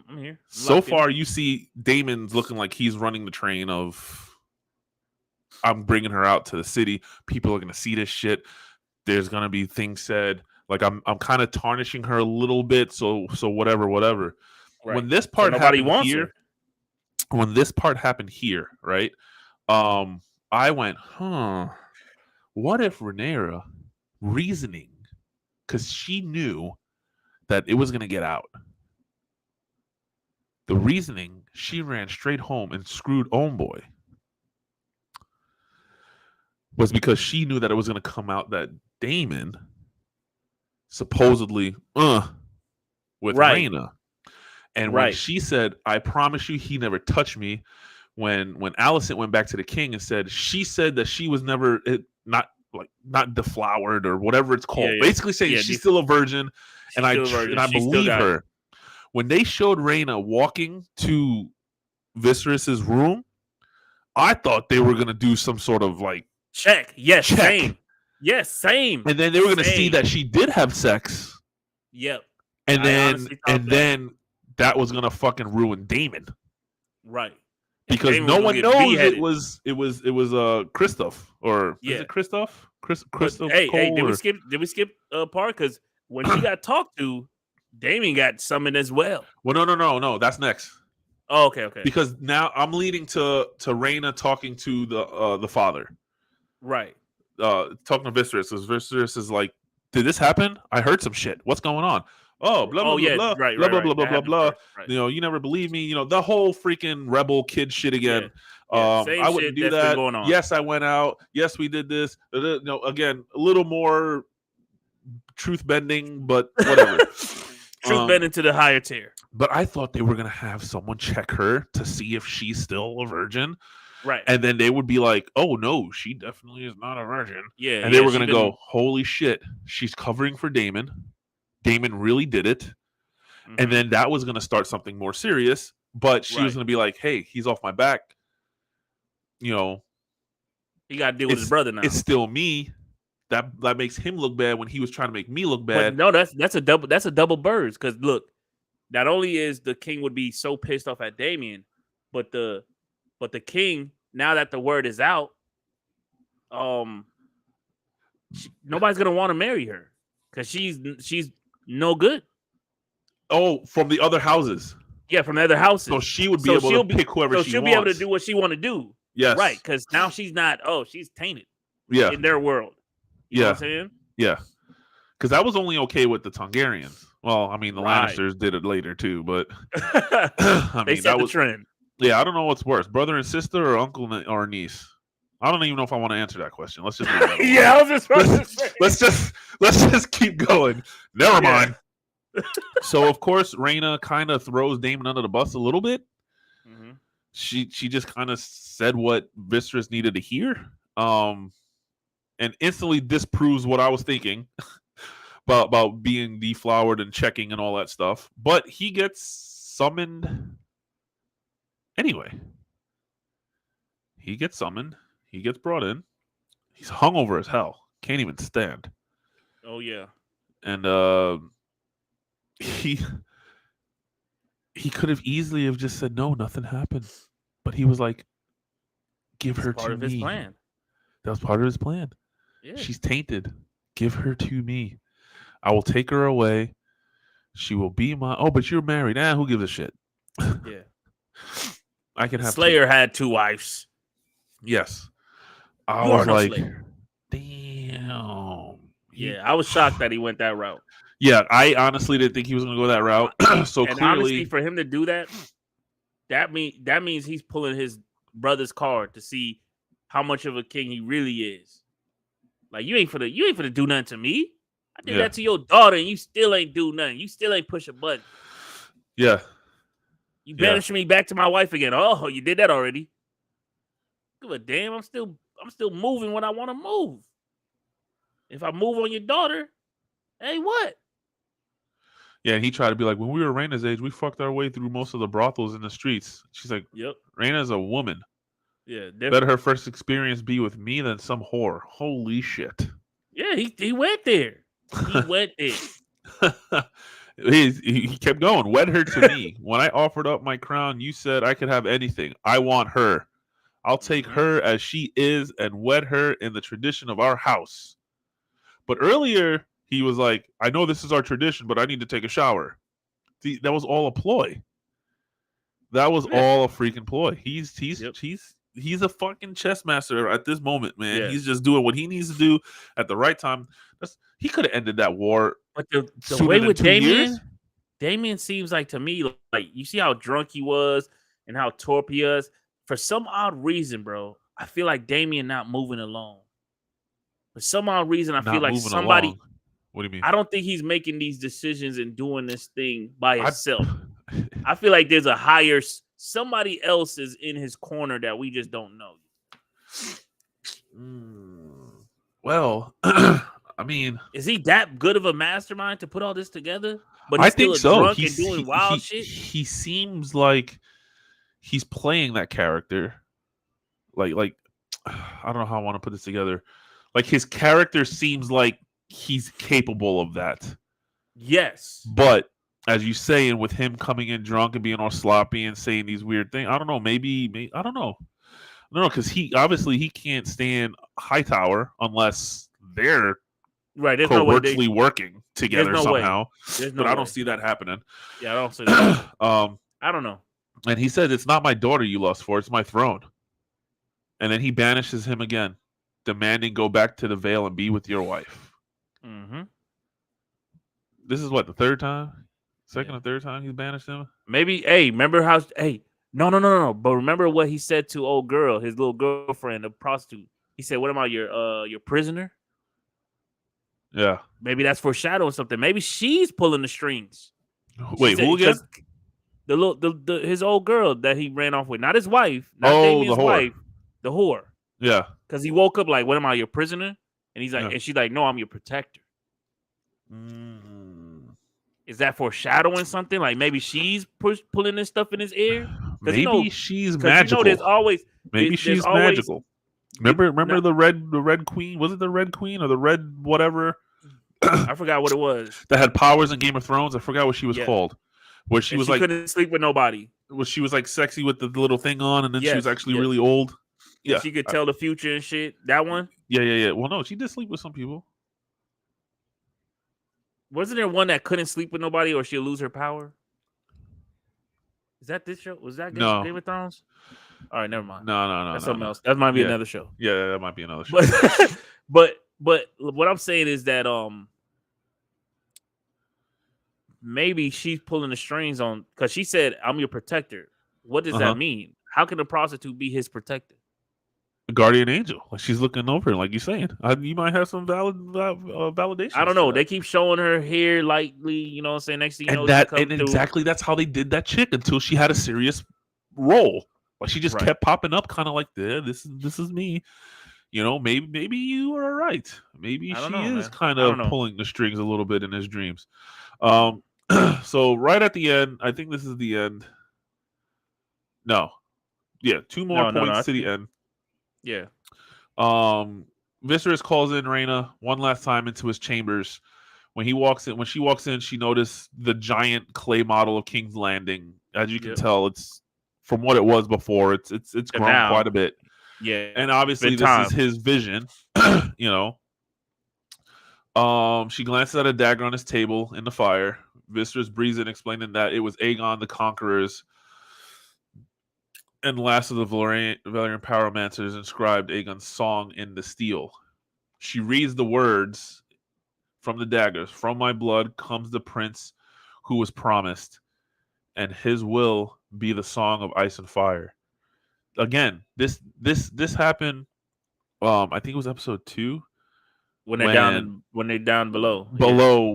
I'm here. So far, you see Damon's looking like he's running the train of I'm bringing her out to the city. People are going to see this shit. There's going to be things said. Like I'm kind of tarnishing her a little bit. So whatever. Right. When this part happened here, right? I went, what if Rhaenyra reasoning, because she knew that it was going to get out. The reasoning, she ran straight home and screwed Homeboy was because she knew that it was going to come out that Daemon supposedly with Rhaena. And when she said, I promise you he never touched me, when Alicent went back to the king and said, she said that she was never not deflowered or whatever it's called. Yeah. Basically saying she's still a virgin, and I believe her. When they showed Rhaena walking to Viserys's room, I thought they were going to do some sort of like check. Yes, check. Same. Yes, same. And then they were going to see that she did have sex. Yep. And then that was going to fucking ruin Daemon. Right. Because Daemon no one knows it was Kristoff or is it Kristoff? Kristoff. Hey, did we skip a part? Because when she got talked to, Damien got summoned as well. Well, no. That's next. Oh, okay. Because now I'm leading to Rhaena talking to the father. Right. Talking to Viserys. Viserys is like, did this happen? I heard some shit. What's going on? Oh, blah, blah, blah, blah. Right, blah, blah. Right. You never believe me. The whole freaking rebel kid shit again. I wouldn't do that. Yes, I went out. Yes, we did this. Again, a little more truth bending, but whatever. Truth bending to the higher tier. But I thought they were gonna have someone check her to see if she's still a virgin. Right. And then they would be like, oh no, she definitely is not a virgin. Yeah. And they were gonna go, holy shit, she's covering for Damon. Damon really did it. Mm-hmm. And then that was gonna start something more serious. But she was gonna be like, hey, he's off my back. You know, he got to deal with his brother now. It's still me. That makes him look bad when he was trying to make me look bad. But no, that's a double birds. Because look, not only is the king would be so pissed off at Damien, but the king, now that the word is out, nobody's gonna want to marry her because she's no good. Oh, from the other houses. Yeah, from the other houses. So she would be able to pick whoever she wants. So she'll be able to do what she want to do. Yes. Right, because now she's not, she's tainted. Yeah. In their world. You know what I'm saying? Yeah. Because that was only okay with the Targaryens. Well, I mean, the Lannisters did it later too, but I mean, they set the trend. Yeah, I don't know what's worse, brother and sister or uncle or niece. I don't even know if I want to answer that question. Let's just yeah, I was just about to say. Let's just keep going. Never mind. So of course, Rhaena kind of throws Daemon under the bus a little bit. Mm-hmm. She just kind of said what Viserys needed to hear, and instantly disproves what I was thinking about being deflowered and checking and all that stuff. But he gets summoned anyway. He gets summoned. He gets brought in. He's hungover as hell. Can't even stand. Oh yeah. And he could have easily have just said no, nothing happened. But he was like, give her to me. Part of his plan. That was part of his plan. Yeah. She's tainted. Give her to me. I will take her away. She will be my. Oh, but you're married. Who gives a shit? Yeah. I can have. Slayer had 2 wives. Yes. I was like, damn. Yeah, I was shocked that he went that route. Yeah, I honestly didn't think he was going to go that route. So and clearly, honestly, for him to do that, that means he's pulling his brother's card to see how much of a king he really is. Like you ain't finna do nothing to me. I did that to your daughter, and you still ain't do nothing. You still ain't push a button. Yeah. You banished me back to my wife again. Oh, you did that already. Give a damn. I'm still moving when I want to move. If I move on your daughter, hey, what? Yeah, and he tried to be like, when we were Rhaena's age, we fucked our way through most of the brothels in the streets. She's like, yep. Rhaena's a woman. Yeah, definitely. Better her first experience be with me than some whore. Holy shit. Yeah, he went there. He went there. He kept going. Wed her to me. When I offered up my crown, you said I could have anything. I want her. I'll take her as she is and wed her in the tradition of our house. But earlier, he was like, I know this is our tradition, but I need to take a shower. See, that was all a ploy. That was all a freaking ploy. He's a fucking chess master at this moment, man. Yeah. He's just doing what he needs to do at the right time. He could have ended that war. But the way with Damien seems like to me, like you see how drunk he was and how torpe he is. For some odd reason, bro, I feel like Damien not moving alone. For some odd reason, I feel like somebody. Along. What do you mean? I don't think he's making these decisions and doing this thing by himself. I feel like there's a higher. Somebody else is in his corner that we just don't know. Well, I mean, is he that good of a mastermind to put all this together? But I think so. Drunk and doing wild shit. He seems like he's playing that character. Like I don't know how I want to put this together. Like his character seems like he's capable of that. Yes, but as you say, and with him coming in drunk and being all sloppy and saying these weird things, I don't know. Maybe I don't know. Because he can't stand Hightower unless they're covertly working together somehow. But I don't see that happening. Yeah, I don't see that. I don't know. And he said, "It's not my daughter you lust for; it's my throne." And then he banishes him again, demanding go back to the Vale and be with your wife. Mm-hmm. This is what, the third time? Second or third time he's banished him? Maybe, remember how, no. But remember what he said to old girl, his little girlfriend, a prostitute. He said, what am I, your prisoner? Yeah. Maybe that's foreshadowing something. Maybe she's pulling the strings. She Wait, said who again? because his old girl that he ran off with, not his wife, not Oh, the Damien's whore. wife, the whore. Yeah. Because he woke up like, "What am I, your prisoner?" And he's like, Yeah. and she's like, "No, I'm your protector." Mm. Is that foreshadowing something? Like maybe she's pulling this stuff in his ear? Because Maybe she's there's magical. always Maybe there's she's always magical. Remember not, the red queen? Was it the red queen or the red whatever I forgot what it was. that had powers in Game of Thrones? I forgot what she was Yeah, called. Where she and was she like, couldn't sleep with nobody. where she was like sexy with the little thing on, and then she was Yes, actually yes, really old. and Yeah, she could tell the future and shit. That one. yeah. Well, no, she did sleep with some people. Wasn't there one that couldn't sleep with nobody or she'll lose her power? Is that this show? Was that No, Game of Thrones? All right, never mind. That's something no. else. That might be Yeah, another show. yeah, that might be another show. But what I'm saying is that maybe she's pulling the strings on because she said I'm your protector. What does that mean? How can a prostitute be his protector? Guardian angel, like she's looking over, like you're saying. You might have some validation. I don't know. They keep showing her hair lightly. You know what I'm saying? Next thing you know, And exactly that's how they did that chick until she had a serious role. Like she just kept popping up, kind of like this is me. You know, maybe you are right. Maybe she is kind of pulling the strings a little bit in his dreams. So right at the end, I think this is the end. No, yeah, 2 more points to the end. Yeah. Viserys calls in Rhaena one last time into his chambers. When she walks in, she noticed the giant clay model of King's Landing. As you can tell, it's from what it was before. It's grown quite a bit. Yeah, and obviously this is his vision. You know. She glances at a dagger on his table in the fire. Viserys breathes in, explaining that it was Aegon the Conqueror's and last of the Valyrian pyromancers inscribed Aegon's song in the steel. She reads the words from the daggers. From my blood comes the prince who was promised, and his will be the song of ice and fire. Again, this happened. I think it was episode 2 when they're down below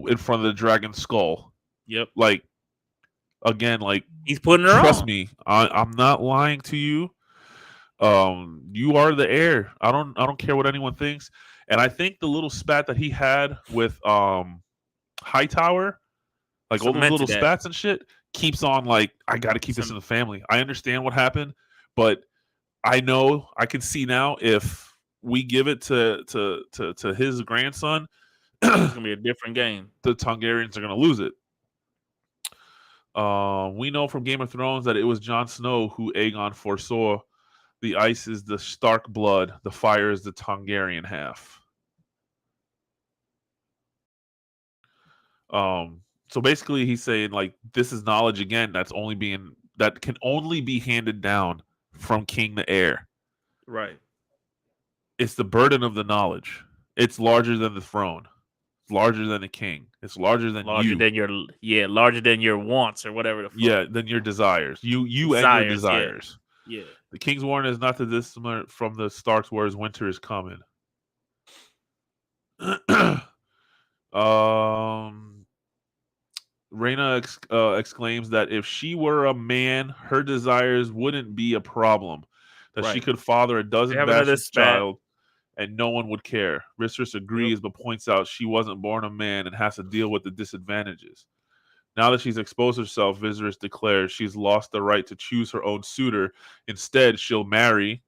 in front of the dragon's skull. Yep. Like again, like he's putting her trust on. me, I'm not lying to you. You are the heir. I don't care what anyone thinks. And I think the little spat that he had with Hightower, like all those little spats and shit, keeps on like, I gotta keep this in the family. I understand what happened, but I know I can see now if we give it to his grandson, it's gonna be a different game. The Targaryens are gonna lose it. We know from Game of Thrones that it was Jon Snow who Aegon foresaw. The ice is the Stark blood. The fire is the Targaryen half. So basically, he's saying like this is knowledge again that can only be handed down from king to heir. Right. It's the burden of the knowledge. It's larger than the throne. It's larger than the king. It's larger than larger than your wants or whatever the fuck. Yeah, than your desires. You and your desires. Yeah. The King's warning is not too dissimilar from the Stark's words, winter is coming. Rhaena exclaims that if she were a man, her desires wouldn't be a problem. That she could father a dozen bastard child and no one would care. Viserys agrees, but points out she wasn't born a man and has to deal with the disadvantages. Now that she's exposed herself, Viserys declares she's lost the right to choose her own suitor. Instead, she'll marry,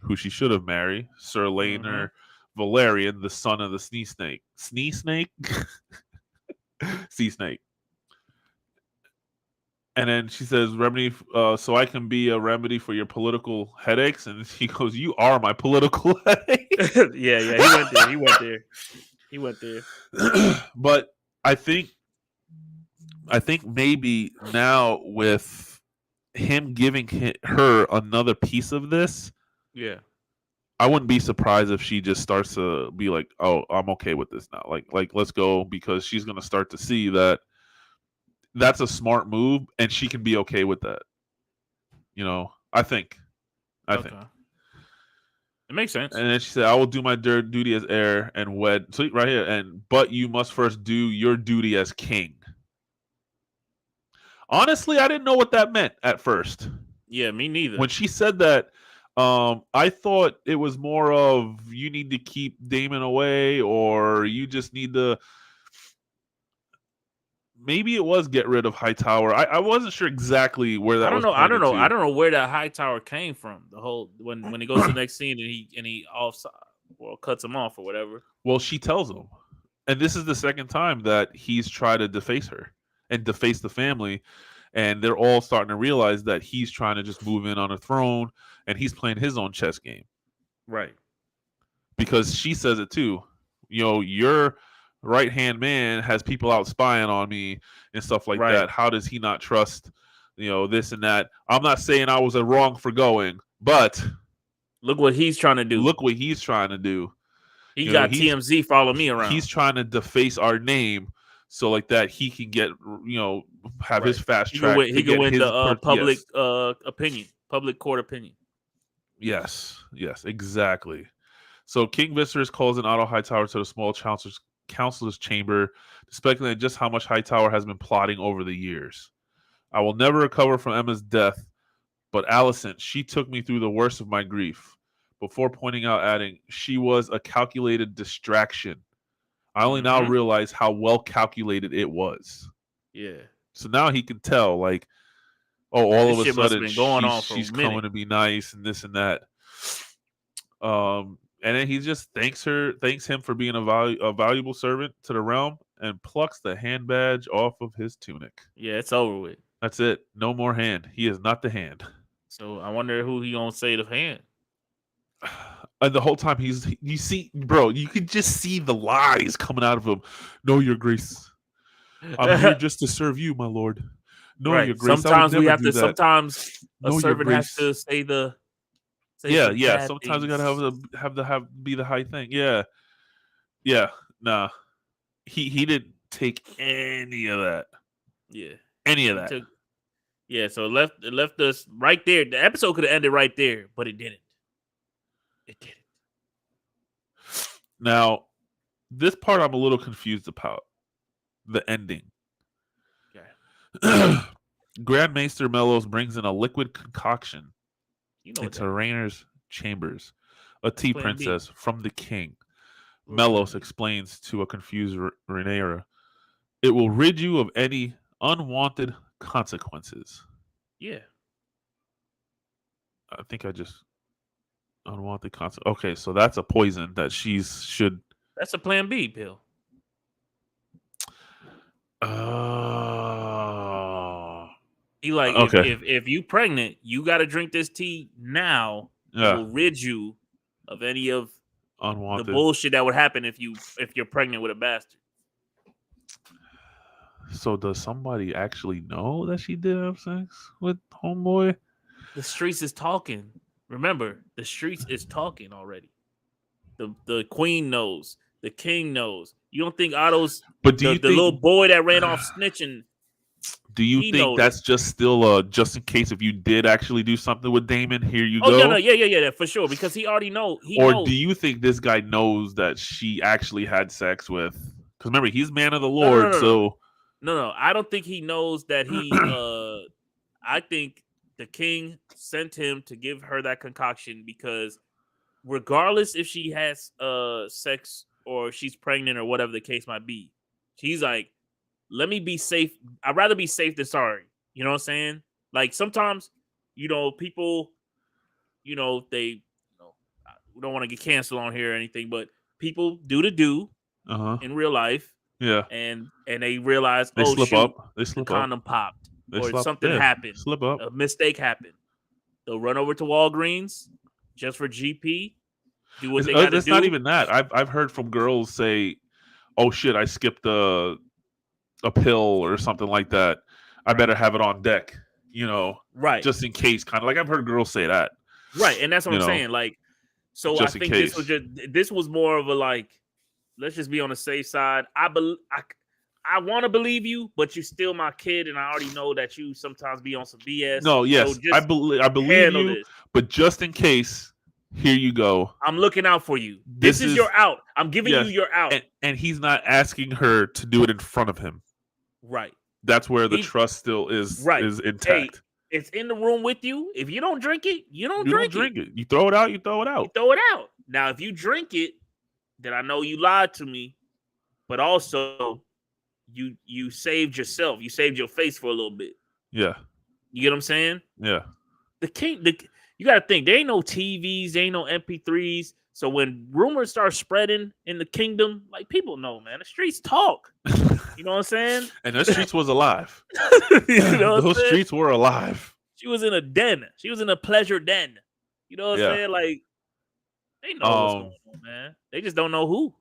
who she should have married, Sir Laenor Valerian, the son of the Sea Snake. Sea Snake? Sea Snake. And then she says, remedy, so I can be a remedy for your political headaches. And he goes, you are my political headache. Yeah. He went there. But I think maybe now with him giving her another piece of this, I wouldn't be surprised if she just starts to be like, oh, I'm okay with this now. Like let's go, because she's going to start to see that that's a smart move and she can be okay with that. You know, I think. And It makes sense. And then she said, "I will do my duty as heir and wed." So right here, but you must first do your duty as king. Honestly, I didn't know what that meant at first. Yeah, me neither. When she said that, I thought it was more of you need to keep Damon away, or you just need to. Maybe it was get rid of Hightower. I wasn't sure exactly where that was. I don't know where that Hightower came from. The whole when he goes to the next scene and he cuts him off or whatever. Well, she tells him, and this is the second time that he's tried to deface her and deface the family, and they're all starting to realize that he's trying to just move in on a throne, and he's playing his own chess game. Right. Because she says it too. Your right-hand man has people out spying on me and stuff like that. How does he not trust, this and that? I'm not saying I was wrong for going, but look what he's trying to do. He got TMZ follow me around. He's trying to deface our name so like that he can get, have his fast track. He can win the public opinion, public court opinion. Yes, exactly. So King Viserys calls in Otto Hightower to the small counselor's chamber to speculate just how much Hightower has been plotting over the years. I will never recover from Emma's death, but Alicent, she took me through the worst of my grief. Before pointing out, adding, she was a calculated distraction. I only now realize how well calculated it was. Yeah. So now he can tell, like, all of a sudden she's coming to be nice and this and that. And then he just thanks him for being a valuable servant to the realm, and plucks the hand badge off of his tunic. Yeah, it's over with. That's it. No more hand. He is not the hand. So I wonder who he gonna say the hand. And the whole time you see, bro, you could just see the lies coming out of him. No, Your Grace. I'm here just to serve you, my lord. No, Your Grace. Sometimes we have to. Sometimes a servant has to say the. Yeah. Sometimes we gotta have be the high thing. Yeah. Nah, he didn't take any of that. Yeah, any of that. So it left us right there. The episode could have ended right there, but it didn't. It didn't. Now, this part I'm a little confused about. The ending. Okay. Grand Maester Mellos brings in a liquid concoction into that. Rhaenyra's chambers. A tea princess from the king. Mellos explains to a confused Rhaenyra, it will rid you of any unwanted consequences. Yeah. I think I just... unwanted consequences. Okay, so that's a poison that should... That's a plan B pill. If you pregnant, you got to drink this tea now. Yeah. It will rid you of any of unwanted the bullshit that would happen if you're pregnant with a bastard. So does somebody actually know that she did have sex with homeboy? The streets is talking. Remember, the streets is talking already. The queen knows. The king knows. You don't think Otto's the little boy that ran off snitching? Do you think that's just still just in case if you did actually do something with Damon? Here you go. Yeah, for sure. Because he already knows. Or do you think this guy knows that she actually had sex with? Because remember, he's man of the Lord. No. I don't think he knows that he. I think the king sent him to give her that concoction because, regardless if she has sex or she's pregnant or whatever the case might be, she's like, let me be safe. I'd rather be safe than sorry. You know what I'm saying? Like sometimes, people, we don't want to get canceled on here or anything, but people do in real life. Yeah. And they realize, they slip up. The condom popped. Something happened. Slip up. A mistake happened. They'll run over to Walgreens just for GP. Do what they got to do. It's not even that. I've heard from girls say, oh shit, I skipped a pill or something like that. I better have it on deck, right? Just in case, kind of like I've heard girls say that, right? And that's what I'm saying. Like, so I think this was more of a like, let's just be on the safe side. I want to believe you, but you're still my kid, and I already know that you sometimes be on some BS. No, yes, so I believe you, but just in case, Here you go. I'm looking out for you. This is your out. I'm giving you your out. And he's not asking her to do it in front of him. Right. That's where the trust still is intact. Hey, it's in the room with you. If you don't drink it, you don't drink it. You throw it out, you throw it out. You throw it out. Now, if you drink it, then I know you lied to me, but also you saved yourself. You saved your face for a little bit. Yeah. You get what I'm saying? Yeah. You got to think, there ain't no TVs, there ain't no MP3s. So when rumors start spreading in the kingdom, like, people know, man, the streets talk. You know what I'm saying? And those streets was alive. You know those streets were alive. She was in a den. She was in a pleasure den. You know what I'm saying? Like, they know what's going on, man. They just don't know who.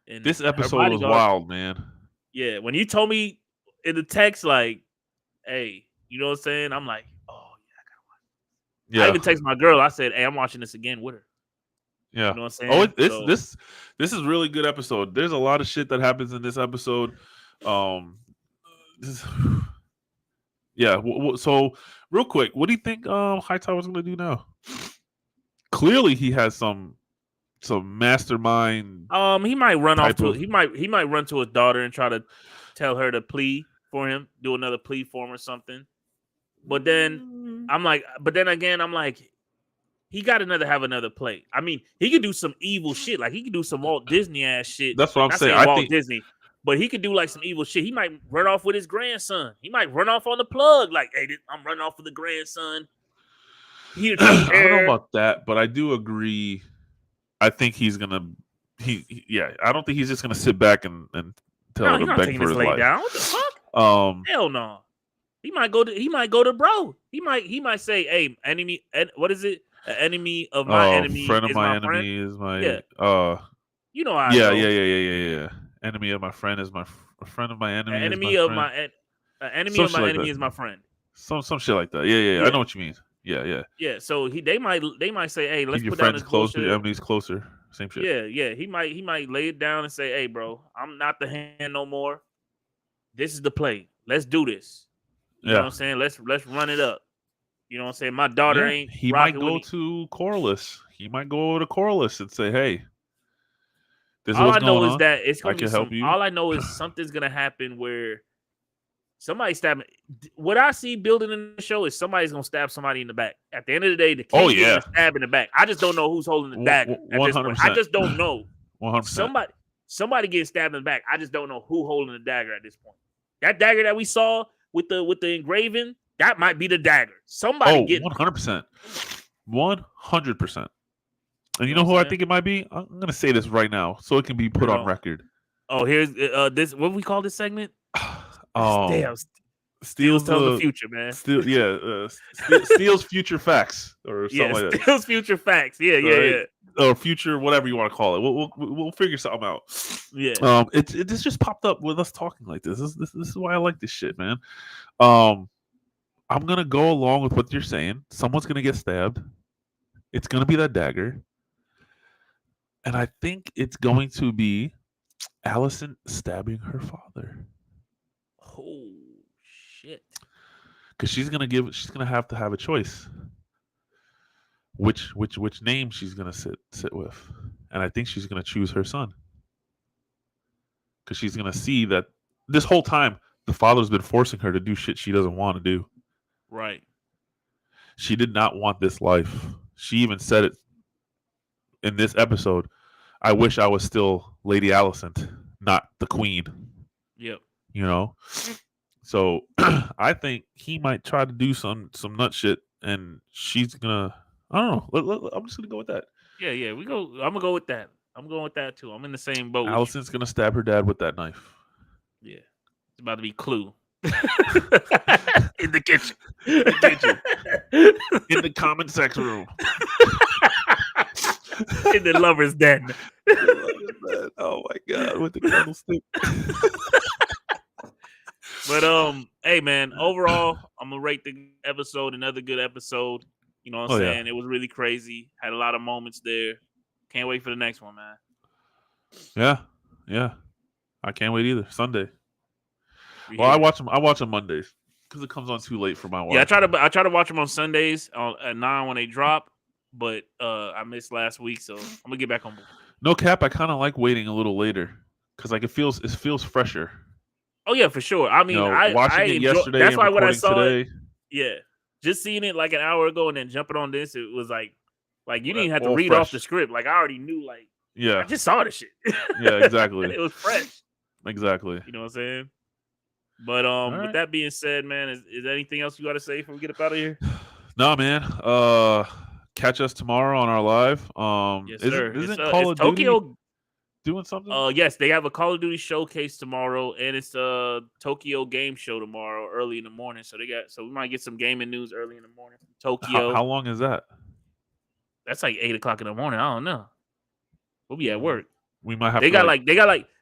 And this episode was wild, man. Yeah, when you told me in the text, like, hey, you know what I'm saying? I'm like, oh, yeah, I gotta watch it. Yeah. I even texted my girl. I said, hey, I'm watching this again with her. Yeah. You know what I'm saying? This is really good episode. There's a lot of shit that happens in this episode. Yeah. So real quick, what do you think Hightower's gonna do now? Clearly, he has some mastermind. He might run off to he might run to his daughter and try to tell her to plea for him, do another plea form or something. But then I'm like, he got to have another play. I mean, he could do some evil shit. Like, he could do some Walt Disney ass shit. That's what I'm saying. I think Disney, but he could do like some evil shit. He might run off with his grandson. He might run off on the plug. Like, hey, I'm running off with the grandson. I don't know about that, but I do agree. I think he's gonna. I don't think he's just gonna sit back and tell her to beg for his life. Down. What the fuck? Hell no. He might go to bro. He might say, hey, enemy. What is it? An enemy of my enemy. Friend of my enemy friend. Is my. Yeah. You know how. Yeah. Enemy of my friend is my friend of my enemy. Enemy of my enemy of my enemy is my friend. Some shit like that. Yeah. I know what you mean. Yeah. Yeah. So they might say, hey, let's keep your put friends down close, but your enemies closer. Same shit. Yeah. He might lay it down and say, hey, bro, I'm not the hand no more. This is the play. Let's do this. You know what I'm saying? Let's run it up. You know what I'm saying? My daughter ain't. He might go to Corliss. He might go to Corliss and say, hey, this is what's going on. All I know is that it's going to help you. All I know is something's going to happen where somebody stabbing. What I see building in the show is somebody's going to stab somebody in the back. At the end of the day, the king is stab in the back. I just don't know who's holding the dagger. 100%. I just don't know. 100%. Somebody getting stabbed in the back. I just don't know who holding the dagger at this point. That dagger that we saw with the engraving, that might be the dagger. Somebody get 100%. 100%. And you know who I think it might be? I'm going to say this right now so it can be put on record. Oh, here's this. What we call this segment? Steals telling the future, man. Steals future facts or something like that. Steals future facts. Yeah. Or future, whatever you want to call it. We'll figure something out. Yeah. This just popped up with us talking like this. This is why I like this shit, man. I'm gonna go along with what you're saying. Someone's gonna get stabbed. It's gonna be that dagger, and I think it's going to be Allison stabbing her father. Oh shit! Because she's gonna have to have a choice. Which name she's gonna sit with, and I think she's gonna choose her son. Because she's gonna see that this whole time the father's been forcing her to do shit she doesn't want to do. Right. She did not want this life. She even said it in this episode. I wish I was still Lady Alicent, not the queen. Yep. You know? So I think he might try to do some nut shit, and she's gonna. I don't know. I'm just gonna go with that. Yeah. I'm gonna go with that. I'm going with that too. I'm in the same boat. Allison's gonna stab her dad with that knife. Yeah. It's about to be Clue. In the kitchen. In the common sex room. In the lover's den. Oh my god, with the candlestick. But hey man, overall, I'm gonna rate the episode another good episode. You know what I'm saying? Yeah. It was really crazy. Had a lot of moments there. Can't wait for the next one, man. Yeah. I can't wait either. Sunday. Well, I watch them Mondays because it comes on too late for my wife. Yeah, I try to watch them on Sundays at 9 when they drop. but I missed last week, so I'm gonna get back on board. No cap, I kind of like waiting a little later because like it feels fresher. Oh yeah, for sure. I mean, I Watching it enjoy. yesterday That's and why when I recording saw today. it, yeah, just seeing it like an hour ago and then jumping on this, it was like you didn't have to read off the script. Like I already knew. Like I just saw the shit. Yeah, exactly. It was fresh. Exactly. You know what I'm saying? But right. With that being said, man, is there anything else you got to say before we get up out of here? No, man. Catch us tomorrow on our live. Yes, sir. Isn't Call of Tokyo Duty doing something? Yes, they have a Call of Duty showcase tomorrow, and it's a Tokyo game show tomorrow early in the morning. So we might get some gaming news early in the morning from Tokyo. How long is that? That's like 8:00 in the morning. I don't know. We'll be at work. We might have. They got like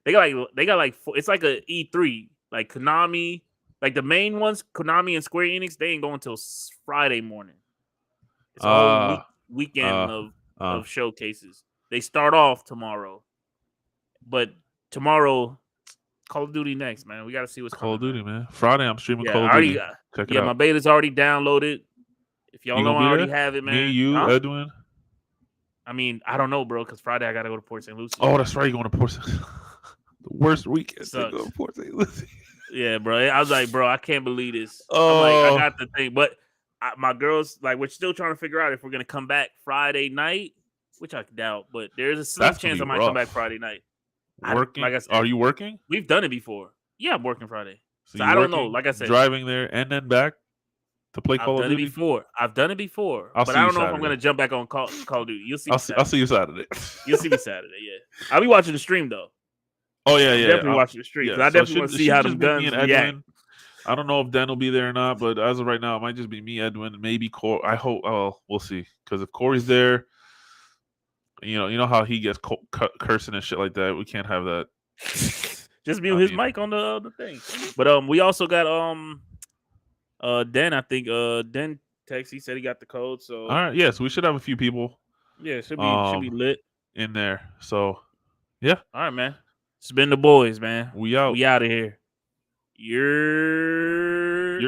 it's like a E3, like Konami, like the main ones, Konami and Square Enix. They ain't going until Friday morning. It's a whole weekend of showcases. They start off tomorrow, but tomorrow, Call of Duty next, man. We got to see what's Call of Duty, man. Man. Friday, I'm streaming Call of Duty. Check it out. My beta's already downloaded. If y'all know, I already have it, man. Me, you, Edwin. I mean, I don't know, bro, because Friday I got to go to Port St. Lucie. Oh, that's right. You're going to Port St. The worst weekend to go to Port St. Lucie. Yeah, bro. I was like, bro, I can't believe this. I'm like, I got the thing. But my girls, like, we're still trying to figure out if we're going to come back Friday night, which I doubt. But there's a slim chance I might come back Friday night. Working? Like I said, are you working? We've done it before. Yeah, I'm working Friday. So I don't know. Like I said, driving there and then back to play Call of Duty? I've done it before. But I don't know if I'm going to jump back on Call of Duty. You'll see me Saturday. I'll see you Saturday. You'll see me Saturday, yeah. I'll be watching the stream, though. Oh, yeah. Definitely watching the stream. I definitely want to see how them guns react. I don't know if Den will be there or not, but as of right now, it might just be me, Edwin, and maybe Corey. I hope. Oh, we'll see. Because if Corey's there, you know how he gets cursing and shit like that. We can't have that. Just mute his mic on the thing. But we also got Den. I think Den text. He said he got the code. So all right, yes, we should have a few people. Yeah, should be lit in there. So yeah. All right, man. It's been the boys, man. We out. We out of here. You're